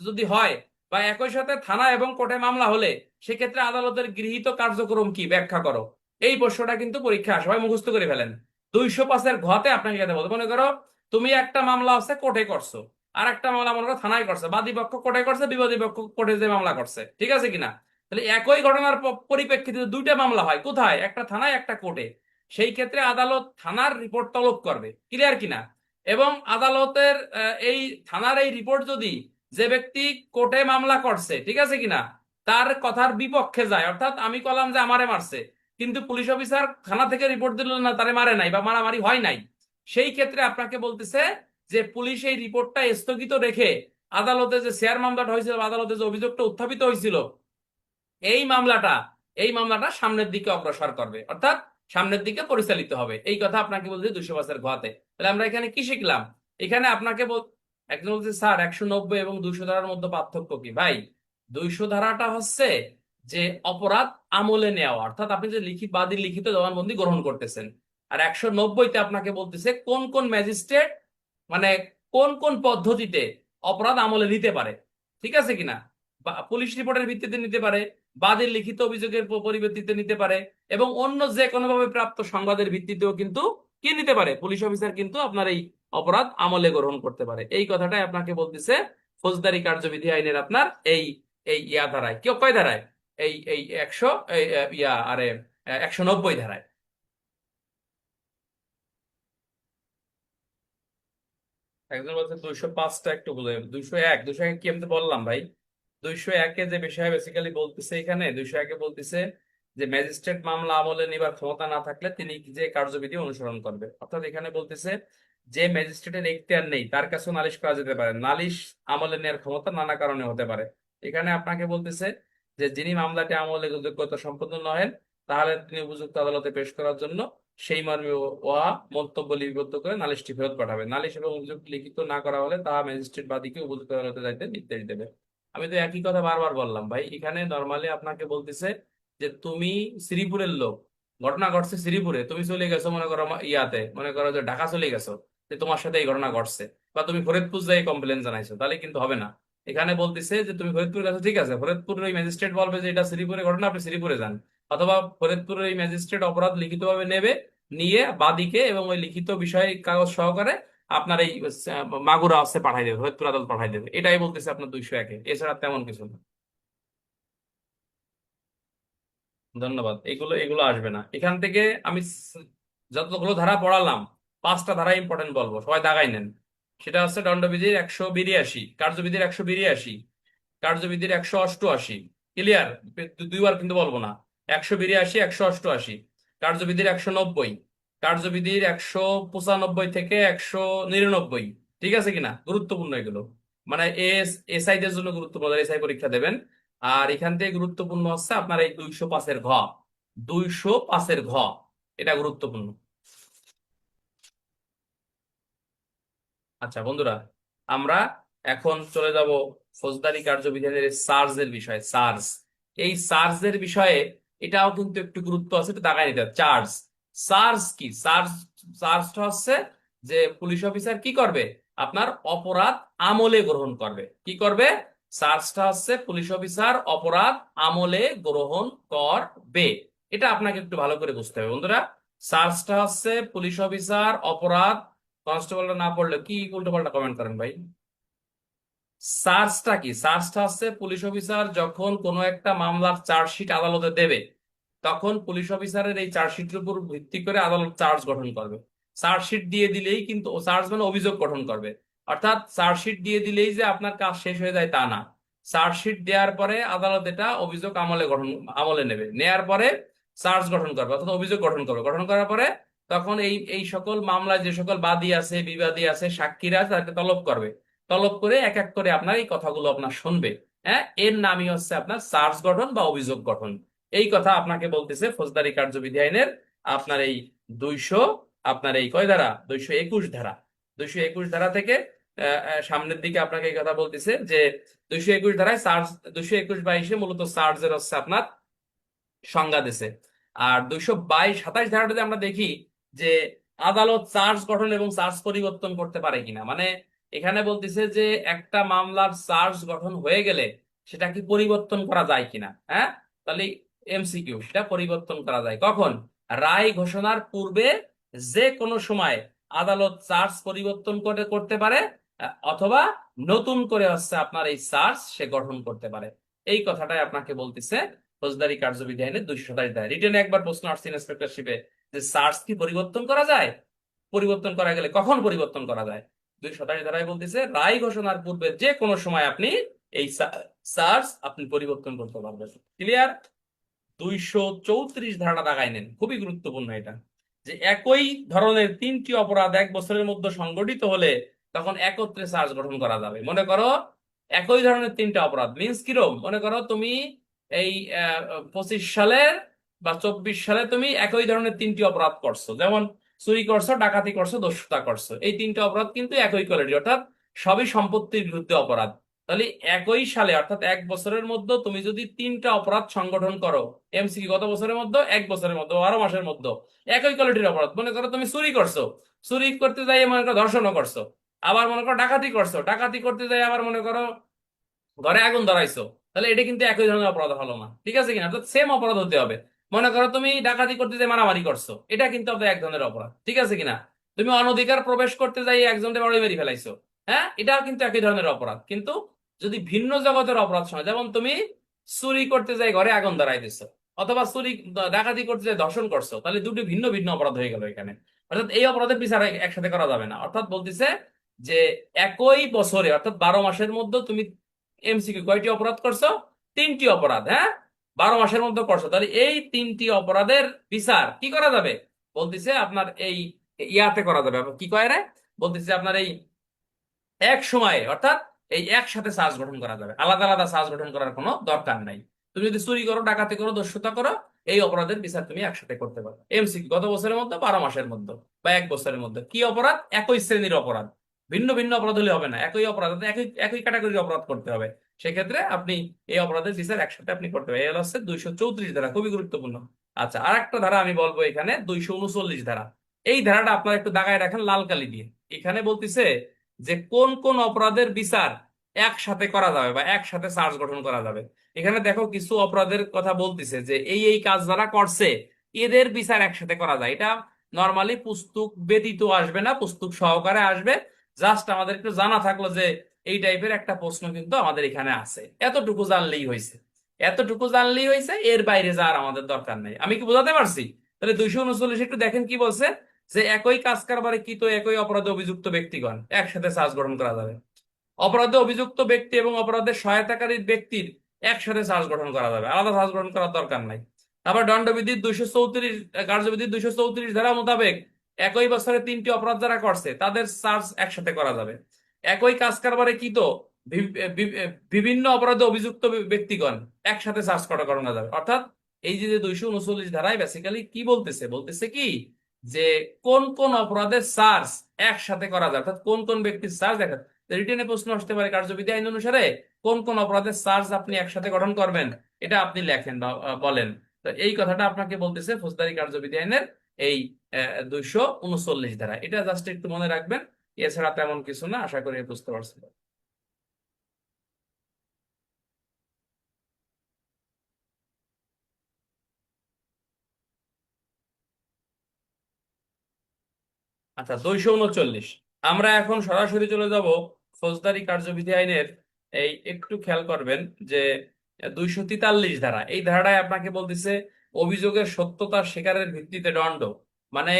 যদি হয়, বা একই সাথে থানা এবং কোর্টে মামলা হলে, সেক্ষেত্রে আদালতের গৃহীত কার্যক্রম কি ব্যাখ্যা করো। এই প্রশ্নটা কিন্তু পরীক্ষা আসে, সবাই মুখস্থ করে ফেলেন। 205-এর ঘতে আপনাকে যেতে বলতে, মনে করো তুমি একটা মামলা আছে কোর্টে করছো, আর একটা মামলা মনে করো থানায় করছে, বাদী পক্ষ কোর্টে করছে, বিবাদী পক্ষ কোর্টে যে মামলা করছে, ঠিক আছে কিনা। তাহলে একই ঘটনার পরিপ্রেক্ষিতে দুইটা মামলা হয়, কোথায়, একটা থানায় একটা কোর্টে, সেই ক্ষেত্রে আদালত থানার রিপোর্ট তলব করবে, ক্লিয়ার কিনা। এবং আদালতের এই থানার এই রিপোর্ট যদি যে ব্যক্তি কোর্টে মামলা করছে, ঠিক আছে কিনা, তার কথার বিপক্ষে যায়, অর্থাৎ আমি কলাম যে আমারে মারছে, কিন্তু পুলিশ অফিসার থানা থেকে রিপোর্ট দিল না তারে মারে নাই বা মারামারি হয় নাই, সেই ক্ষেত্রে আপনাকে বলতেছে যে পুলিশ এই রিপোর্টটা স্থগিত রেখে আদালতে যে শেয়ার মামলাটা হয়েছিল বা আদালতে যে অভিযোগটা উত্থাপিত হয়েছিল, এই মামলাটা এই মামলাটা সামনের দিকে অগ্রসর করবে, অর্থাৎ সামনের দিকে পরিচালিত হবে। এই কথা আপনাকে বলছে 205-এর ঘতে। তাহলে আমরা এখানে কি শিখলাম? এখানে আপনাকে একজন বলছে স্যার 190 এবং 200 ধারার মধ্যে পার্থক্য কি ভাই? 200 ধারাটা হচ্ছে যে অপরাধ আমলে নেওয়া, অর্থাৎ আপনি যে লিখিত বাদীর লিখিত জবানবন্দি গ্রহণ করতেছেন। আর 190-তে আপনাকে বলতেছে কোন কোন ম্যাজিস্ট্রেট, মানে কোন কোন পদ্ধতিতে অপরাধ আমলে নিতে পারে, ঠিক আছে কিনা। পুলিশ রিপোর্টের ভিত্তিতে নিতে পারে, বাদীর লিখিত অভিযোগের পরিপ্রেক্ষিতে নিতে পারে, এবং অন্য যে কোনো ভাবে প্রাপ্ত সংবাদের ভিত্তিতেও কিন্তু কি নিতে পারে, পুলিশ অফিসার কিন্তু আপনার এই অপরাধ আমলে গ্রহণ করতে পারে। এই কথাটাই আপনাকে বলতেছে ফৌজদারি কার্যবিধি আইনের আপনার এই এই ইয়া ধারায়, কেউ কয় ধারায়, এই এই 100 ইয়া আরে 190 ধারায়। একজন বলছে 205টা একটু বলে, 201, 201 কি আমি তো বললাম ভাই। 201-এ যে বিষয় বেসিক্যালি বলতেছে, এখানে 201-এ বলতেছে যে ম্যাজিস্ট্রেট মামলা আমলে নেবার ক্ষমতা না থাকলে তিনি যে কার্যবিধি অনুসরণ করবে, অর্থাৎ এখানে বলতেছে যে ম্যাজিস্ট্রেটের এখতিয়ার নেই তার কাছেও নালিশ করা যেতে পারে, নালিশ আমলে নেওয়ার ক্ষমতা নানা কারণে হতে পারে। এখানে আপনাকে বলতেছে যে যিনি মামলাটি আমলে যোগ্যতা সম্পন্ন নহেন, তাহলে তিনি উপযুক্ত আদালতে পেশ করার জন্য সেই মর্মে উহা মন্তব্য লিপিবদ্ধ করে নালিশটি ফেরত পাঠাবে। নালিশ এবং অভিযোগ লিখিত না করা হলে তাহা ম্যাজিস্ট্রেট বাদীকে উপযুক্ত আদালতে যাইতে নির্দেশ দেবে। আমি তো একই কথা বারবার বললাম ভাই, এখানে নর্মালি আপনাকে বলতেছে যে তুমি শ্রীপুরের লোক, ঘটনা ঘটছে শ্রীপুরে, তুমি চলে গেছো মনে করো ইয়াতে, মনে করো যে ঢাকা চলে গেছো, যে তোমার সাথে এই ঘটনা ঘটছে, বা তুমি ফরিদপুর যাই কমপ্লেন জানাইছো, তাহলে কিন্তু হবে না। এখানে বলতেছে যে তুমি ফরিদপুরে গেছো, ঠিক আছে, ফরিদপুরের ওই ম্যাজিস্ট্রেট বলবে যে এটা শ্রীপুরের ঘটনা, আপনি শ্রীপুরে যান। অথবা ফরিদপুরের ওই ম্যাজিস্ট্রেট অপরাধ লিখিতভাবে নেবে, নিয়ে বাদীকে এবং ওই লিখিত বিষয় কাগজ সহকারে আপনার এই মাগুরা হচ্ছে পাঠাই দেবে, ফরিদপুর আদালত পাঠাই দেবে। এটাই বলতেছে আপনার 201-এ, এছাড়া তেমন কিছু না। ধন্যবাদ। এগুলো এগুলো আসবে না এখান থেকে। আমি যতগুলো ধারা পড়ালাম, 5টা ধারা ইম্পর্টেন্ট বলবো, সবাই দাগাই নেন। সেটা হচ্ছে দণ্ডবিধির 182, কার্যবিধির 182, কার্যবিধির 188। ক্লিয়ার? দুইবার কিন্তু বলবো না। 182, 188, কার্যবিধির 190, কার্যবিধির 195 থেকে 199। ঠিক আছে কিনা? গুরুত্বপূর্ণ এগুলো, মানে এসআই দের জন্য গুরুত্বপূর্ণ, এসআই পরীক্ষা দেবেন। আর এখান থেকে গুরুত্বপূর্ণ হচ্ছে আপনার এই 205-এর ঘ, 205-এর ঘ, এটা গুরুত্বপূর্ণ। আচ্ছা বন্ধুরা, আমরা এখন চলে যাব ফৌজদারি কার্যবিধানের সার্জের বিষয়ে। সার্জ, এই সার্জের বিষয়ে এটাও কিন্তু একটু গুরুত্ব আছে, একটু তাকাই নিতে হবে। চার্জ, সার্জ কি? সার্জ, সার্জটা হচ্ছে যে পুলিশ অফিসার কি করবে, আপনার অপরাধ আমলে গ্রহণ করবে। কি করবে? সার্জটা হচ্ছে পুলিশ অফিসার অপরাধ আমলে গ্রহণ করবে। এটা আপনাকে একটু ভালো করে বুঝতে হবে বন্ধুরা। সার্জটা হচ্ছে পুলিশ অফিসার অপরাধ, কনস্টেবলরা না পড়লে কি উল্টো পাল্টা কমেন্ট করেন ভাই। সার্চটা কি? সার্চটা হচ্ছে পুলিশ অফিসার যখন কোনো একটা মামলার চার্জশিট আদালতে দেবে, তখন পুলিশ অফিসারের এই চার্জশিটের উপর ভিত্তি করে আদালত চার্জ গঠন করবে। চার্জশিট দিয়ে দিলেই কিন্তু, চার্জ মানে অভিযোগ গঠন করবে, অর্থাৎ চার্জশিট দিয়ে দিলেই যে আপনার কাজ শেষ হয়ে যায় তা না। চার্জশিট দেওয়ার পরে আদালত এটা অভিযোগ আমলে নেবে, নেয়ার পরে চার্জ গঠন করবে, অর্থাৎ অভিযোগ গঠন করবে। গঠন করার পরে তখন এই এই সকল মামলায় যে সকল বাদী আছে, বিবাদী আছে, সাক্ষীরা আছে, তাদেরকে তলব করবে। তলব করে এক এক করে আপনার এই কথাগুলো আপনার শুনবে। হ্যাঁ, এর নামই হচ্ছে আপনার চার্জ গঠন বা অভিযোগ গঠন। এই কথা আপনাকে বলতেছে ফৌজদারি কার্যবিধি আইনের আপনার এই 200, আপনার এই কয় ধারা, 221 ধারা। 221 ধারা থেকে সামনের দিকে আপনাকে এই কথা বলতেছে যে 221 ধারায় চার্জ, 221-22-এ মূলত চার্জের হচ্ছে আপনার সংজ্ঞা দিছে। আর 222-27 ধারাটাতে আমরা দেখি যে আদালত চার্জ গঠন এবং চার্জ পরিবর্তন করতে পারে কিনা। মানে এখানে বলতেছে যে একটা মামলার চার্জ গঠন হয়ে গেলে সেটা কি পরিবর্তন করা যায় কিনা। হ্যাঁ, তাহলে এমসিকিউ, সেটা পরিবর্তন করা যায় কখন? রায় ঘোষণার পূর্বে যে কোনো সময় আদালত চার্জ পরিবর্তন করে করতে পারে, অথবা নতুন করে হচ্ছে আপনার এই চার্জ সে গঠন করতে পারে। এই কথাটাই আপনাকে বলতেছে ফৌজদারি কার্যবিধি আইনের 227 ধারা। রিটেনে একবার প্রশ্ন আসছে ইন্সপেক্টরশিপে যে চার্জ কি পরিবর্তন করা যায়, পরিবর্তন করা গেলে কখন পরিবর্তন করা যায়। 227 ধারায় বলতেছে রায় ঘোষণার পূর্বে যে কোনো সময় আপনি এই চার্জ আপনি পরিবর্তন করতে পারবেন। ক্লিয়ার? 234 ধারাটা দাগাই নেন, খুবই গুরুত্বপূর্ণ এটা। যে একই ধরনের 3টি অপরাধ 1 বছরের মধ্যে সংঘটিত হলে তখন একত্রে চার্জ গঠন করা যাবে। মনে করো একই ধরনের 3টা অপরাধ, মিন্স কিরম, মনে করো তুমি এই 25 সালের বা 24 সালে তুমি একই ধরনের 3টি অপরাধ করছো, যেমন চুরি করছো, ডাকাতি করছো, দস্যুতা করছো। এই 3টা অপরাধ কিন্তু একই কোয়ালিটি, অর্থাৎ সবই সম্পত্তির বিরুদ্ধে অপরাধ। তাহলে একই সালে অর্থাৎ 1 বছরের মধ্যে তুমি যদি 3টা অপরাধ সংগঠন করো, এমসিকি কত বছরের মধ্যে? 1 বছরের মধ্যে, 12 মাসের মধ্যে, একই কোয়ালিটির অপরাধ। মনে করো তুমি চুরি করছো, চুরি করতে যাই মনে করো ধর্ষণও করছো। আবার মনে করো ডাকাতি করছো, ডাকাতি করতে যাই আবার মনে করো ঘরে আগুন ধরাইছো। তাহলে এটা কিন্তু একই ধরনের অপরাধ হলো না। ঠিক আছে কিনা? অর্থাৎ সেম অপরাধ হতে হবে। মনে করো তুমি ডাকাতি করতে যাই মারামারি করছো, এটা কিন্তু আপনার এক ধরনের অপরাধ। ঠিক আছে কিনা? তুমি অনধিকার প্রবেশ করতে যাই একজনকে বাড়ি মেরে ফেলাইছো, হ্যাঁ, এটাও কিন্তু একই ধরনের অপরাধ। কিন্তু যদি ভিন্ন জগতের অপরাধ সময়, যেমন তুমি চুরি করতে যাই ঘরে আগুন ধরাই দিছো, অথবা চুরি ডাকাতি করতে যাই ধর্ষণ করছো, তাহলে দুটি ভিন্ন ভিন্ন অপরাধ হয়ে গেল এখানে। অর্থাৎ এই অপরাধের বিচার একসাথে করা যাবে না। অর্থাৎ বলতেছে যে একই বছরে অর্থাৎ 12 মাসের মধ্যে তুমি এমসিকিউ কয়টি অপরাধ করছো? 3টি অপরাধ, হ্যাঁ, 12 মাসের মধ্যে করছো। তাহলে এই 3টি অপরাধের বিচার কি করা যাবে? বলতেছে আপনার এই ইয়াতে করা যাবে। কি কয় রে? বলতেছে আপনার এই এক সময়ে, অর্থাৎ এই একসাথে চার্জ গঠন করা যাবে, আলাদা আলাদা চার্জ গঠন করার কোনো দরকার নাই। তুমি যদি চুরি করো, ডাকাতি করো, দস্যুতা করো, এই অপরাধের বিচার তুমি একসাথে করতে পারো। এমসিকিউ গত বছরের মধ্যে, 12 মাসের মধ্যে, বা 1 বছরের মধ্যে। কি অপরাধ? একই শ্রেণীর অপরাধ, ভিন্ন ভিন্ন অপরাধ হলে হবে না, একই অপরাধ, অর্থাৎ একই একই ক্যাটাগরির অপরাধ করতে হবে। সেক্ষেত্রে আপনি এই অপরাধের বিচার একসাথে আপনি করতে হবে। এই হচ্ছে 234 ধারা, খুবই গুরুত্বপূর্ণ। আচ্ছা, আর একটা ধারা আমি বলবো এখানে, 239 ধারা। এই ধারাটা আপনারা একটু দাগায় রাখেন লাল কালি দিয়ে। এখানে বলতেছে যে কোন কোন অপরাধের বিচার একসাথে করা যাবে বা একসাথে চার্জ গঠন করা যাবে। এখানে দেখো কিছু অপরাধের কথা বলতেছে যে এই কাজ যারা করছে এদের বিচার একসাথে করা যায়। এটা নর্মালি পুস্তক ব্যতীত আসবে না, পুস্তক সহকারে আসবে। জাস্ট আমাদের একটু জানা থাকলো যে এই টাইপের একটা প্রশ্ন কিন্তু আমাদের এখানে আছে, এতটুকু জানলেই হয়েছে। এতটুকু জানলেই হয়েছে, এর বাইরে যাওয়ার আমাদের দরকার নেই। আমি কি বোঝাতে পারছি? তাহলে 239 একটু দেখেন কি বলছে, যে একই কাজ কারবারে কৃত একই অপরাধে অভিযুক্ত ব্যক্তিগণ একসাথে চার্জ গঠন করা যাবে। অপরাধে অভিযুক্ত ব্যক্তি এবং অপরাধের সহায়তাকারী ব্যক্তির একসাথে চার্জ গঠন করা যাবে, আলাদা চার্জ গঠন করার দরকার নাই। আবার দণ্ডবিধির 234, কার্যবিধির 234 ধারা মোতাবেক একই বছরে 3টি অপরাধ যারা করছে তাদের চার্জ একসাথে করা যাবে। একই কাজ কারবারে কৃত বিভিন্ন অপরাধে অভিযুক্ত ব্যক্তিগণ একসাথে চার্জ করা যাবে। অর্থাৎ এই যে 239 ধারায় বেসিক্যালি কি বলতেছে, বলতেছে কি যে কোন কোন অপরাধের চার্জ একসাথে করা যায়, অর্থাৎ কোন কোন ব্যক্তির চার্জ রিটেনে প্রশ্ন আসতে পারে কার্যবিধি আইন অনুসারে কোন কোন অপরাধের চার্জ আপনি একসাথে গঠন করবেন, এটা আপনি লেখেন বা বলেন। তো এই কথাটা আপনাকে বলতেছে ফৌজদারি কার্যবিধি আইনের এই 239 ধারা। এটা জাস্ট একটু মনে রাখবেন, এছাড়া তেমন কিছু না, আশা করি বুঝতে পারছেন। আচ্ছা, 239, আমরা এখন সরাসরি চলে যাব ফৌজদারি কার্যবিধি আইনের। এই একটু খেয়াল করবেন যে 243 ধারা, এই ধারাটায় আপনাকে বলতেছে অভিযোগের সত্যতা স্বীকারের ভিত্তিতে দণ্ড। মানে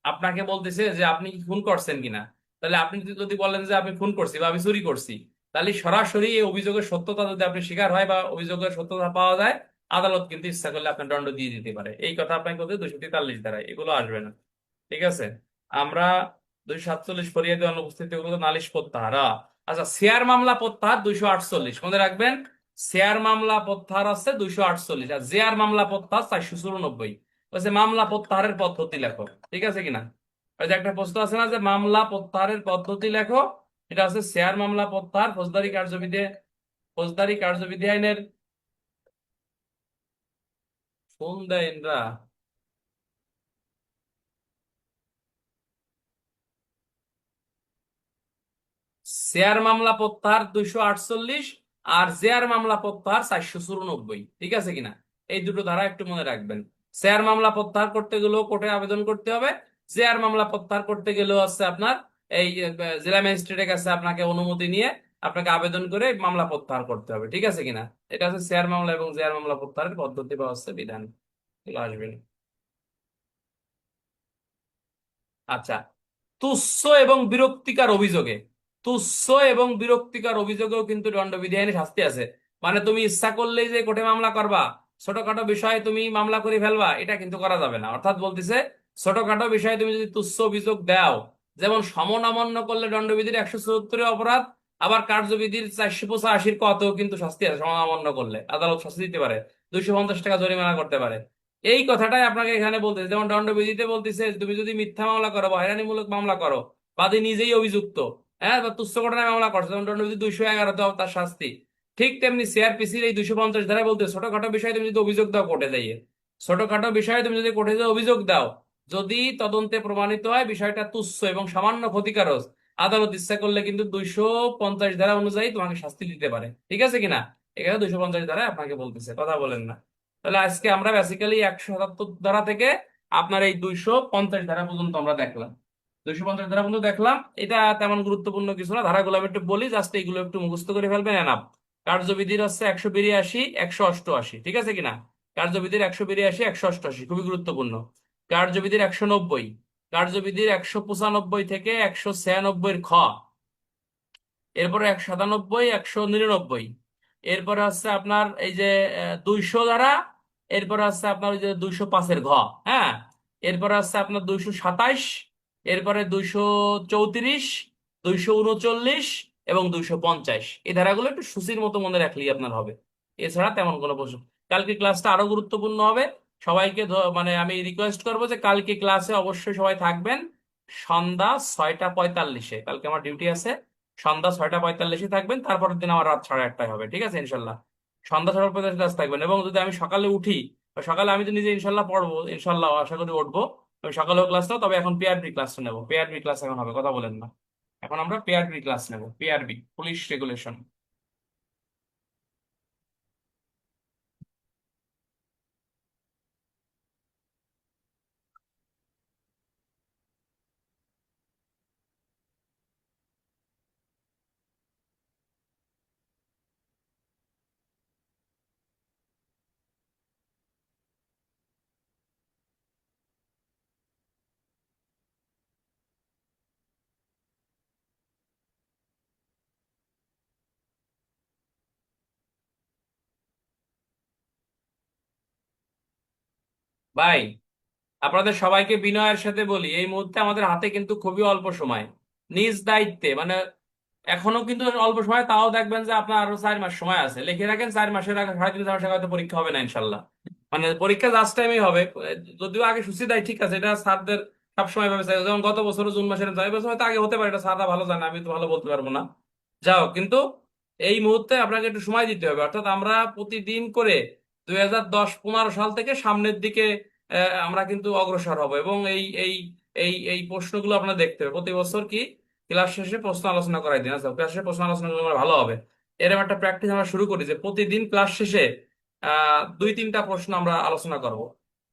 আপনাকে বলতেছে যে আপনি কি খুন করছেন কিনা। তাহলে আপনি যদি বলেন যে আমি খুন করছি বা আমি চুরি করছি, তাহলে সরাসরি এই অভিযোগের সত্যতা যদি আপনি স্বীকার হয় বা অভিযোগের সত্যতা পাওয়া যায়, আদালত কিন্তু ইচ্ছা করলে আপনার দণ্ড দিয়ে দিতে পারে। এই কথা আপনাকে বলতে 243 ধারায় এগুলো আসবে না। ঠিক আছে। আমরা 247 ফরিয়াদি অনুপস্থিতি এগুলো তো নালিশ প্রত্যাহার। আচ্ছা, শেয়ার মামলা প্রত্যাহার 248 মনে রাখবেন। শেয়ার মামলা প্রত্যাহার আছে 248, আর জেয়ার মামলা প্রত্যাহার 494। বলছে মামলা প্রত্যাহারের পদ্ধতি লেখো, ঠিক আছে কিনা। ওই যে একটা প্রশ্ন আছে না যে মামলা প্রত্যাহারের পদ্ধতি লেখো, এটা আছে শেয়ার মামলা প্রত্যাহার ফৌজদারি কার্যবিধি আইনের। ফোন দেয় এনরা। শেয়ার মামলা প্রত্যাহার 248, আর জেয়ার মামলা প্রত্যাহার 494, ঠিক আছে কিনা। এই দুটো ধারা একটু মনে রাখবেন। শেয়ার মামলা প্রত্যাহার করতে গেলেও কোর্টে আবেদন করতে হবে, জেয়ার মামলা প্রত্যাহার করতে গেলেও হচ্ছে আপনার এই জেলা ম্যাজিস্ট্রেটের কাছে আপনাকে অনুমতি নিয়ে আপনাকে আবেদন করে মামলা প্রত্যাহার করতে হবে, ঠিক আছে কিনা। এটা হচ্ছে শেয়ার মামলা এবং জেয়ার মামলা প্রত্যাহারের পদ্ধতি বা হচ্ছে বিধান, এগুলো আসবে না। আচ্ছা, তুচ্ছ এবং বিরক্তিকর অভিযোগে, তুচ্ছ এবং বিরক্তিকর অভিযোগেও কিন্তু দণ্ডবিধি আইনে শাস্তি আছে। মানে তুমি ইচ্ছা করলেই যে কোর্টে মামলা করবা, ছোটখাটো বিষয়ে তুমি মামলা করে ফেলবা, এটা কিন্তু করা যাবে না। অর্থাৎ বলতেছে ছোটখাটো বিষয়ে তুমি যদি তুচ্ছ অভিযোগ দাও, যেমন সমন অমান্য করলে দণ্ডবিধির 174 অপরাধ, আবার কার্যবিধির 485 কতেও কিন্তু শাস্তি আছে। সমন অমান্য করলে আদালত শাস্তি দিতে পারে, 250 টাকা জরিমানা করতে পারে। এই কথাটাই আপনাকে এখানে বলতেছে। যেমন দণ্ডবিধিতে বলতেছে তুমি যদি মিথ্যা মামলা করো বা হয়রানিমূলক মামলা করো, বাদী নিজেই অভিযুক্ত, হ্যাঁ, বা তুচ্ছ ঘটনায় মামলা করছে, যেমন দণ্ডবিধি 211 তার শাস্তি। ঠিক তেমনি সিআরপিসির এই 250 ধারায় বলতে ছোটখাটো বিষয়ে তুমি যদি অভিযোগ দাও কোর্টে যাইয়ে, ছোটখাটো বিষয়ে তুমি যদি কোর্টে যেয়ে অভিযোগ দাও, যদি তদন্তে প্রমাণিত হয় বিষয়টা তুচ্ছ এবং সামান্য ক্ষতিকারক, আদালত ইচ্ছা করলে কিন্তু 250 ধারা অনুযায়ী তোমাকে শাস্তি দিতে পারে, ঠিক আছে কিনা। এখানে 250 ধারায় আপনাকে বলতেছে, কথা বলেন না। তাহলে আজকে আমরা বেসিক্যালি 177 ধারা থেকে আপনার এই 250 ধারা পর্যন্ত আমরা দেখলাম। 250 ধারা পর্যন্ত দেখলাম, এটা তেমন গুরুত্বপূর্ণ কিছু না। ধারাগুলো আমি একটু বলি, জাস্ট এগুলো একটু মুখস্থ করে ফেলবেন এনাফ। কার্যবিধির হচ্ছে 182, 188, ঠিক আছে কিনা। কার্যবিধির 182, 188 খুবই গুরুত্বপূর্ণ। কার্যবিধির 190, কার্যবিধির 195 থেকে 196 খ, এরপরে 197, 199, এরপরে হচ্ছে আপনার এই যে 200 ধারা, এরপরে হচ্ছে আপনার ওই যে 205-এর ঘ, হ্যাঁ, এরপরে হচ্ছে আপনার 227, এরপরে 234, 239 এবং 250। এই ধারাগুলো একটু সূচির মতো মনে রাখলেই আপনার হবে। এছাড়া তেমন কোনো প্রশ্ন। কালকে ক্লাসটা আরো গুরুত্বপূর্ণ হবে। সবাইকে মানে আমি রিকোয়েস্ট করবো যে কালকে ক্লাসে অবশ্যই সবাই থাকবেন সন্ধ্যা 6টা 45-এ। কালকে আমার ডিউটি আছে, সন্ধ্যা 6টা 45-এ থাকবেন। তারপরের দিন আমার রাত 8:30 হবে, ঠিক আছে ইনশাল্লাহ। সন্ধ্যা 6টা 45 ক্লাস থাকবেন। এবং যদি আমি সকালে উঠি, বা সকালে আমি তো নিজে ইনশাল্লাহ পড়বো, ইনশাল্লাহ আশা করি উঠবো, আমি সকালেও ক্লাস নাও, তবে এখন পিআরবি ক্লাসটা নেবো। পিআরবি ক্লাস এখন হবে, কথা বলেন না। এখন আমরা পিআরবি ক্লাস নেব, পিআরবি পুলিশ রেগুলেশন। ভাই, আপনাদের সবাইকে বিনয়ের সাথে বলি, এই মুহূর্তে আমাদের হাতে কিন্তু খুবই অল্প সময়। নিজ দায়িত্বে মানে এখনো কিন্তু অল্প সময়, তাও দেখবেন যে আপনার আরো 4 মাস সময় আছে, লিখে রাখেন 4 মাসের আগে, 3.5 মাসের আগে হয়তো পরীক্ষা হবে না ইনশাল্লাহ। মানে পরীক্ষা লাস্ট টাইমেই হবে, যদিও আগে সূচি দেয়, ঠিক আছে, এটা স্যারদের সবসময় ভাবে চাই, যেমন গত বছর জুন মাসের যায়, বছর হয়তো আগে হতে পারে, এটা স্যাররা ভালো জানে, আমি তো ভালো বলতে পারবো না। যাও, কিন্তু এই মুহূর্তে আপনাকে একটু সময় দিতে হবে, অর্থাৎ আমরা প্রতিদিন করে 2010-15 সাল থেকে সামনের দিকে আমরা কিন্তু অগ্রসর হব, এবং এই এই এই এই প্রশ্নগুলো আপনারা দেখতে হবে প্রতি বছর। কি ক্লাস শেষে প্রশ্ন আলোচনা করাই দিন, আচ্ছা ক্লাস শেষে প্রশ্ন আলোচনা করলে আমার ভালো হবে। এরকম একটা প্র্যাকটিস আমরা শুরু করি যে প্রতিদিন ক্লাস শেষে 2-3টা প্রশ্ন আমরা আলোচনা করব।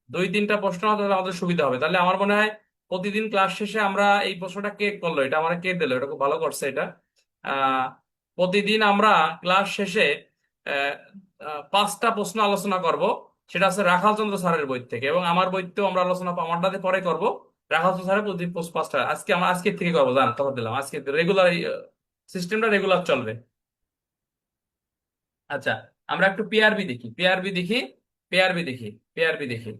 2-3টা প্রশ্ন তাহলে আমাদের সুবিধা হবে। তাহলে আমার মনে হয় প্রতিদিন ক্লাস শেষে আমরা এই প্রশ্নটা কে করলো, এটা আমার কে দিলো, এটা খুব ভালো করছে এটা। আহ প্রতিদিন আমরা ক্লাস শেষে আহ, 5টা প্রশ্ন আলোচনা করব। সেটা আছে রাখাল চন্দ্র স্যারের বই থেকে, এবং আমার বইতেও আমরা আলোচনা আমারটাতে পরে করব। রাখাল চন্দ্র স্যারের প্রতিদিন 5টা, আজকে আমরা আজকের থেকে করবো, জান কথা দিলাম, আজকে রেগুলার সিস্টেমটা রেগুলার চলবে। আচ্ছা, আমরা একটু পিআরবি দেখি, পিআরবি দেখি, পিআরবি দেখি, পিআরবি দেখি।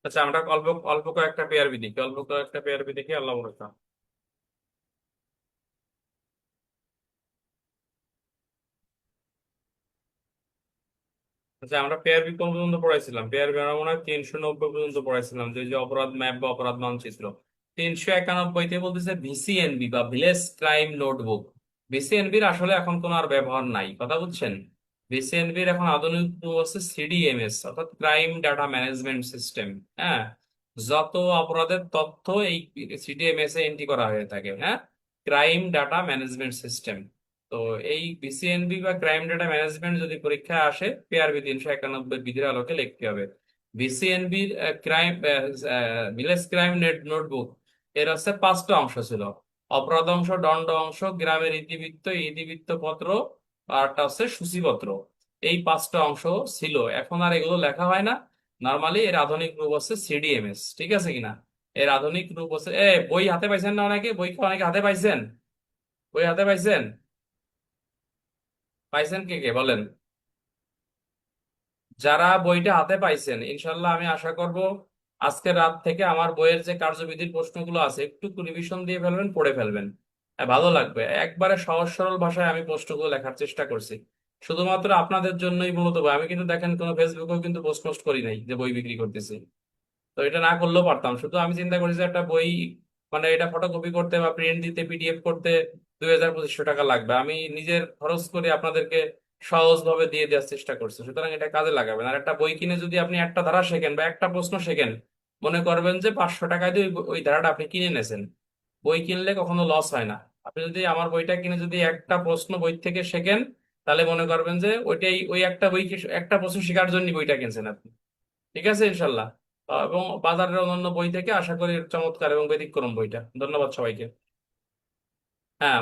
আচ্ছা, আমরা অল্প অল্প কয়েকটা পেয়ারবি দেখি, অল্প কয়েকটা পেয়ারবি দেখি, আল্লাহ ভরসা। আচ্ছা, আমরা পেয়ারবি কোন পর্যন্ত পড়াইছিলাম? পেয়ারবি আমরা মনে হয় 390 পর্যন্ত পড়াইছিলাম, যে অপরাধ ম্যাপ বা অপরাধ মানচিত্র। 391-তে বলতেছে ভিসিএনবি বা ভিলেজ ক্রাইম নোটবুক। ভিসিএনবির আসলে এখন কোনো আর ব্যবহার নাই, কথা বুঝছেন? ভিসিএনবির এখন আধুনিক রূপ হচ্ছে সিডিএমএস, অর্থাৎ ক্রাইম ডাটা ম্যানেজমেন্ট সিস্টেম। হ্যাঁ, যত অপরাধের তথ্য এই সিডিএমএস এ এন্ট্রি করা হয়ে থাকে। হ্যাঁ, ক্রাইম ডাটা ম্যানেজমেন্ট সিস্টেম। তো এই বিসিএনবি বা ক্রাইম ডাটা ম্যানেজমেন্ট যদি পরীক্ষায় আসে, পিআরবি 391 বিধির আলোকে লিখতে হবে। বিসিএনবির ক্রাইম ভিলেজ ক্রাইম নোটবুক, এর হচ্ছে 5টা অংশ ছিল: অপরাধ অংশ, দণ্ড অংশ, গ্রামের ইতিবৃত্ত, ইতিবৃত্ত পত্র, আর একটা হচ্ছে সূচিপত্র। এই 5টা অংশ ছিল, এখন আর এগুলো লেখা হয় না। নর্মালি এর আধুনিক রূপ হচ্ছে সিডিএমএস, ঠিক আছে কিনা? এর আধুনিক রূপ হচ্ছে বই হাতে পাইছেন না অনেকে? বই কি অনেকে হাতে পাইছেন? বই হাতে পাইছেন? পাইছেন কে কে বলেন? যারা বইটা হাতে পাইছেন, ইনশাল্লাহ আমি আশা করব আজকে রাত থেকে আমার বইয়ের যে কার্যবিধির প্রশ্নগুলো আছে একটু রিভিশন দিয়ে ফেলবেন, পড়ে ফেলবেন। ভালো লাগবে। একবারে সহজ সরল ভাষায় আমি প্রশ্নগুলো লেখার চেষ্টা করছি, শুধুমাত্র আপনাদের জন্যই মূলত বই। আমি কিন্তু দেখেন কোনো ফেসবুকেও কিন্তু পোস্ট পোস্ট করি নাই যে বই বিক্রি করতেছি। তো এটা না করলেও পারতাম, শুধু আমি চিন্তা করি যে একটা বই মানে এটা ফটোকপি করতে বা প্রিন্ট দিতে, পিডিএফ করতে 2,000-2,500 টাকা লাগবে। আমি নিজের খরচ করে আপনাদেরকে সহজ ভাবে দিয়ে দেওয়ার চেষ্টা করছি, সুতরাং এটা কাজে লাগাবেন। আর একটা বই কিনে যদি আপনি একটা ধারা শেখেন বা একটা প্রশ্ন শেখেন, মনে করবেন যে 500 টাকায় দিয়ে ওই ধারাটা আপনি কিনে নেছেন। বই কিনলে কখনো লস হয় না। আপনি যদি আমার বইটা কিনে যদি একটা প্রশ্ন বই থেকে শেখেন, তাহলে মনে করবেন যে ওইটাই, ওই একটা বই একটা প্রশ্ন শেখার জন্য বইটা কিনছেন আপনি। ঠিক আছে ইনশাল্লাহ। এবং বাজারের অন্যান্য বই থেকে আশা করি চমৎকার এবং ব্যতিক্রম বইটা। ধন্যবাদ সবাইকে। হ্যাঁ,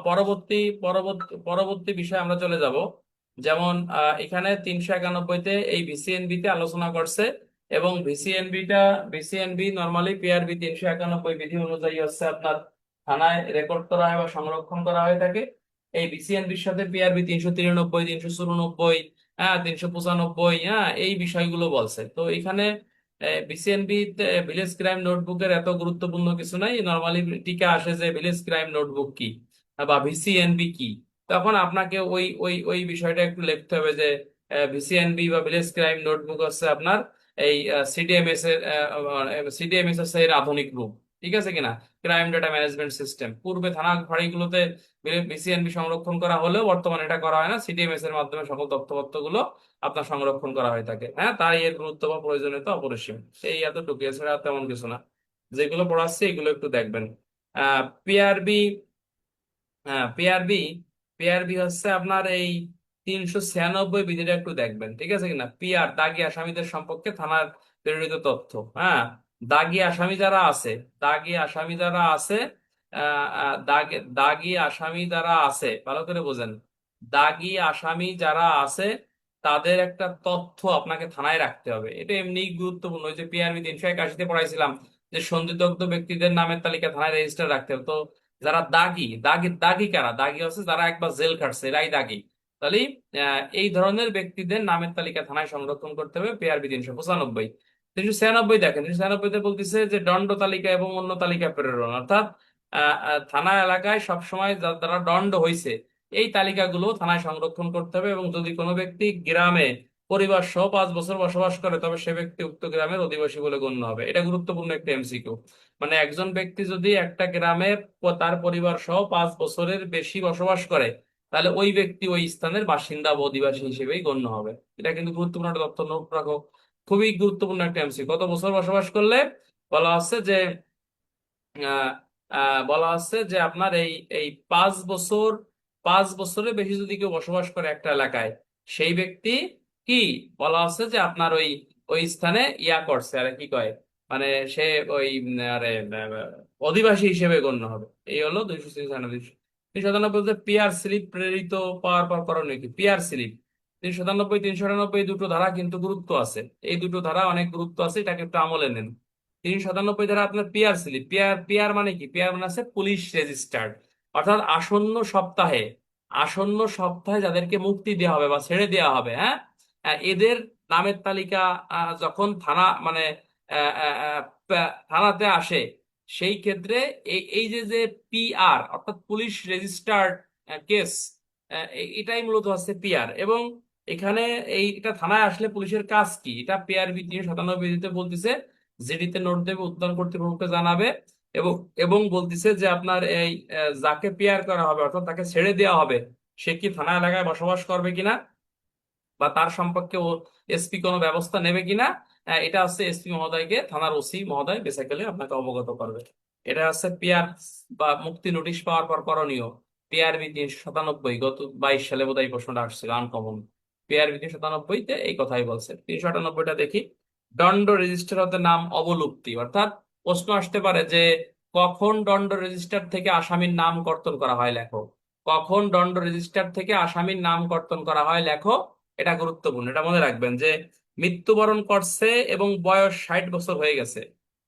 পরবর্তী পরবর্তী পরবর্তী বিষয়ে আমরা চলে যাব। যেমন এখানে 391-তে এই ভিসিএনবি তে আলোচনা করছে, এবং ভিসিএনবি নর্মালি পিআরবি 391 বিধি অনুযায়ী হচ্ছে আপনার থানায় রেকর্ড করা হয় বা সংরক্ষণ করা হয়ে থাকে। এই ভিসিএনবির সাথে পিআরবি 393, 394, হ্যাঁ, 395, হ্যাঁ, এই বিষয়গুলো বলছে। তো এখানে বিসিএনবি ভিলেজ ক্রাইম নোটবুকের এত গুরুত্বপূর্ণ কিছু নাই। নর্মালি টিকা আসে যে ভিলেজ ক্রাইম নোটবুক কি বা ভিসিএনবি কি, তখন আপনাকে ওই ওই ওই বিষয়টা একটু লিখতে হবে যে ভিসিএনবি বা ভিলেজ ক্রাইম নোটবুক হচ্ছে আপনার এই সিডিএমএস হচ্ছে এর আধুনিক রূপ। ঠিক আছে কিনা? Crime data management system. পূর্বে থানা ফাঁড়িগুলোতে ভিসিএনবি সংরক্ষণ করা হলেও বর্তমানে এটা করা হয় না, সিডিএমএস এর মাধ্যমে সকল তথ্যপত্রগুলো আপনার সংরক্ষণ করা হয়ে থাকে। হ্যাঁ, তাই এর গুরুত্ব বা প্রয়োজনীয়তা অপরিসীম। এই এতটুকু, এছাড়া আর তেমন কিছু না। যেগুলো পড়াচ্ছে এগুলো একটু দেখবেন। পিআরবি, হ্যাঁ, পিআরবি, পিআরবি হচ্ছে আপনার এই 396 বিধিটা একটু দেখবেন, ঠিক আছে কিনা? পিআর দাগী আসামিদের সম্পর্কে থানার প্রেরিত তথ্য। হ্যাঁ, দাগী আসামি যারা আছে, দাগী আসামি যারা আছে, দাগী আসামি যারা আছে, ভালো করে বোঝেন। দাগী আসামি যারা আছে তাদের একটা তথ্য আপনাকে থানায় রাখতে হবে। এটা এমনি গুরুত্বপূর্ণ। ওই যে পিআরবি 381-তে পড়াইছিলাম যে সন্দিগ্ধ ব্যক্তিদের নামের তালিকা থানায় রেজিস্টার রাখতে হবে। তো যারা দাগি, দাগি কারা? দাগি হচ্ছে যারা একবার জেল খাটছে, এরাই দাগি। তাহলে এই ধরনের ব্যক্তিদের নামের তালিকা থানায় সংরক্ষণ করতে হবে। পিআরবি 395। 396 দেখেন, 396-তে বলতেছে যে দণ্ড তালিকা এবং অন্য তালিকা প্রেরণ, অর্থাৎ থানা এলাকায় সবসময় যারা দণ্ড হয়েছে এই তালিকাগুলো থানায় সংরক্ষণ করতে হবে। এবং যদি কোনো ব্যক্তি গ্রামে পরিবার সহ 5 বছর বসবাস করে, তবে সে ব্যক্তি উক্ত গ্রামের অধিবাসী বলে গণ্য হবে। এটা গুরুত্বপূর্ণ একটা এমসিকিউ। মানে একজন ব্যক্তি যদি একটা গ্রামে তার পরিবার সহ 5 বছরের বেশি বসবাস করে, তাহলে ওই ব্যক্তি ওই স্থানের বাসিন্দা বা অধিবাসী হিসেবেই গণ্য হবে। এটা কিন্তু গুরুত্বপূর্ণ একটা তথ্য, নোট রাখো। খুবই গুরুত্বপূর্ণ একটা এমসিকিউ। কত বছর বসবাস করলে? বলা হচ্ছে যে আহ, বলা হচ্ছে যে আপনার এই এই 5 বছর, 5 বছরের বেশি যদি কেউ বসবাস করে একটা এলাকায়, সেই ব্যক্তি কি বলা হচ্ছে যে আপনার ওই ওই স্থানে ইয়া করছে, আরে কি কয়, মানে সে ওই আরে অধিবাসী হিসেবে গণ্য হবে। এই হলো 297। 397 পিআর স্লিপ প্রেরিত পাওয়ার পর করণীয় কি? পিআর স্লিপ 397, 398 দুটো ধারা কিন্তু গুরুত্ব আছে। এই দুটো ধারা অনেক গুরুত্ব আছে, এটাকে একটু আমলে নেন। 397 ধারা আপনার পিআর স্লিপ। পিআর, পিআর মানে কি? পিআর মানে আছে পুলিশ রেজিস্টার্ড, অর্থাৎ আসন্ন সপ্তাহে যাদেরকে মুক্তি দেওয়া হবে বা ছেড়ে দেওয়া হবে, হ্যাঁ, এদের নামের তালিকা যখন থানা মানে থানাতে আসে, সেই ক্ষেত্রে এই এই যে পিআর অর্থাৎ পুলিশ রেজিস্টার্ড কেস, এটাই মূলত হচ্ছে পিআর। এবং এখানে এটা থানায় আসলে পুলিশের কাজ কি, এটা পিআরবি 397 বলতেছে জিডিতে নোট দেবে, উদ্যান কর্তৃপক্ষকে জানাবে, এবং এবং বলতেছে যে আপনার এই যাকে পিআর করা হবে অর্থাৎ তাকে ছেড়ে দেওয়া হবে, সে কি থানা এলাকায় বসবাস করবে কিনা, বা তার সম্পর্কে এসপি কোনো ব্যবস্থা নেবে কিনা, এটা হচ্ছে এসপি মহোদয়কে থানার ওসি মহোদয় বেসিক্যালি আপনাকে অবগত করবে। এটা হচ্ছে পিআর বা মুক্তি নোটিশ পাওয়ার পর করণীয়। পিআরবি 397 গত 22 সালে বোধহয় এই প্রশ্নটা আসছিল আনকমন। পিআরবি 397-তে এই কথাই বলছে। 398টা দেখি। দণ্ড রেজিস্টার হতে নাম অবলুপ্তি, অর্থাৎ প্রশ্ন আসতে পারে যে কখন দণ্ড রেজিস্টার থেকে আসামির নাম কর্তন করা হয়, লেখো। কখন দণ্ড রেজিস্টার থেকে আসামির নাম কর্তন করা হয়, লেখো। এটা গুরুত্বপূর্ণ, এটা মনে রাখবেন যে মৃত্যুবরণ করছে এবং বয়স 60 বছর হয়ে গেছে,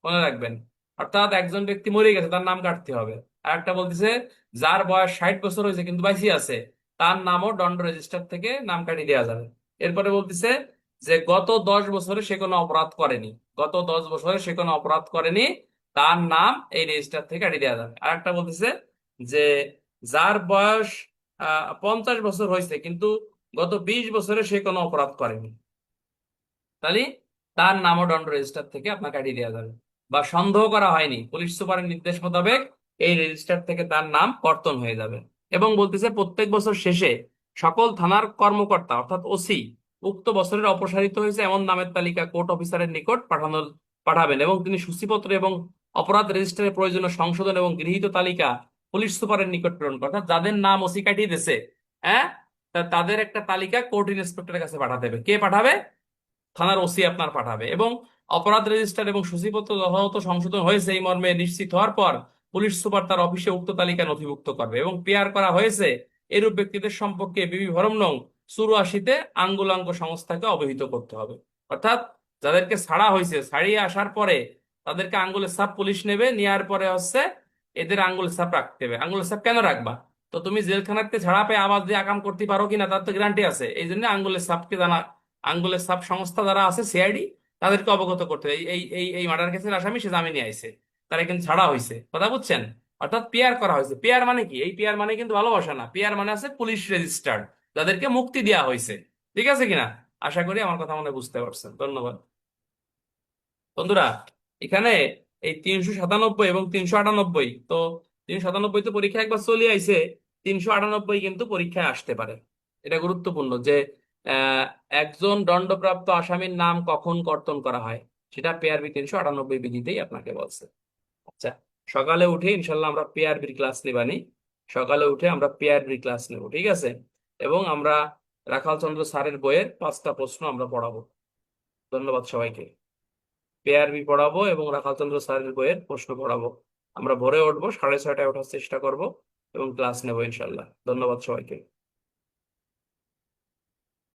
মনে রাখবেন। অর্থাৎ একজন ব্যক্তি মরে গেছে, তার নাম কাটতে হবে। আর একটা বলতেছে যার বয়স 60 বছর হয়েছে কিন্তু বাইসি আছে, তার নামও দণ্ড রেজিস্টার থেকে নাম কাটিয়ে দেওয়া যাবে। এরপরে বলতেছে যে গত 10 বছরে সে কোনো অপরাধ করেনি, গত 10 বছরে সে কোনো অপরাধ করেনি, তার নাম এই রেজিস্টার থেকে কাটিয়ে দেওয়া যাবে। আর একটা বলতেছে যে যার বয়স 50 বছর হয়েছে কিন্তু গত 20 বছরে সে কোনো অপরাধ করেনি, তাহলে তার নামও দণ্ড রেজিস্টার থেকে আপনার কাটিয়ে দেওয়া যাবে। বা সন্দেহ করা হয়নি, পুলিশ সুপারের নির্দেশ মোতাবেক এই রেজিস্টার থেকে তার নাম কর্তন হয়ে যাবে। এবং বলতেছে প্রত্যেক বছর শেষে সকল থানার কর্মকর্তা অর্থাৎ ওসি উক্ত বছরের অপসারিত হয়েছে এমন নামের তালিকা কোর্ট অফিসারের নিকট পাঠাবেন, এবং তিনি সূচিপত্র এবং অপরাধ রেজিস্টারের প্রয়োজনীয় সংশোধন এবং গৃহীত তালিকা পুলিশ সুপারের নিকট প্রেরণ করে। অর্থাৎ যাদের নাম ওসি কাটিয়ে দিয়েছে, হ্যাঁ, তাদের একটা তালিকা কোর্ট ইন্সপেক্টরের কাছে পাঠাতে হবে। কে পাঠাবে? থানার ওসি আপনার পাঠাবে। এবং অপরাধ রেজিস্টার এবং সূচিপত্র যথাযথ সংশোধন হয়েছে এই মর্মে নিশ্চিত হওয়ার পর পুলিশ সুপার তার অফিসে উক্ত তালিকা নথিভুক্ত করবে। এবং পিআর করা হয়েছে এরূপ ব্যক্তিদের সম্পর্কে বিবি ভরম নং 84-তে আঙ্গুলাঙ্গ সংস্থাকে অবহিত করতে হবে। অর্থাৎ যাদেরকে ছাড়া হয়েছে, ছাড়িয়ে আসার পরে তাদেরকে আঙ্গুলের ছাপ পুলিশ নেবে, নেওয়ার পরে হচ্ছে এদের আঙ্গুলের ছাপ রাখতে হবে। আঙ্গুলের ছাপ কেন রাখবা? তো তুমি জেলখানাতে ছাড়া পেয়ে আবার দিয়ে আকাম করতে পারো কিনা তার তো গ্যারান্টি আছে, এই জন্য আঙ্গুলের ছাপকে জানা, আঙ্গুলের ছাপ সংস্থা যারা আছে সিআইডি, তাদেরকে অবগত করতে হবে এই এই এই মার্ডার কেসের আসামি সে জামিনে আইছে, তারা কিন্তু ছাড়া হয়েছে, কথা বুঝছেন? অর্থাৎ পিআর করা হয়েছে। পিআর মানে কি? এই পিআর মানে কিন্তু ভালোবাসা না, পিআর মানে আছে পুলিশ রেজিস্টার্ড, যাদেরকে মুক্তি দেওয়া হয়েছে। ঠিক আছে কিনা? আশা করি আমার কথা মনে বুঝতে পারছেন। ধন্যবাদ বন্ধুরা। এখানে এই 397 এবং 398, তো 397 তো পরীক্ষা একবার চলে আইছে, 398 কিন্তু পরীক্ষায় আসতে পারে। এটা গুরুত্বপূর্ণ যে আহ, একজন দণ্ডপ্রাপ্ত আসামির নাম কখন কর্তন করা হয়, সেটা পিআরবি 398 বিধিতেই আপনাকে বলছে। আচ্ছা, সকালে উঠে ইনশাল্লাহ আমরা পিআরবির ক্লাস নিবানি, সকালে উঠে আমরা পিআরবির ক্লাস নেব, ঠিক আছে? এবং আমরা রাখাল চন্দ্র স্যারের বইয়ের 5টা প্রশ্ন আমরা পড়াবো। ধন্যবাদ সবাইকে। পিআরবি পড়াবো এবং রাখালচন্দ্র স্যারের বইয়ের প্রশ্ন পড়াবো। আমরা ভোরে উঠবো, 6:30টায় ওঠার চেষ্টা করব এবং ক্লাস নেবো ইনশাল্লাহ। ধন্যবাদ সবাইকে।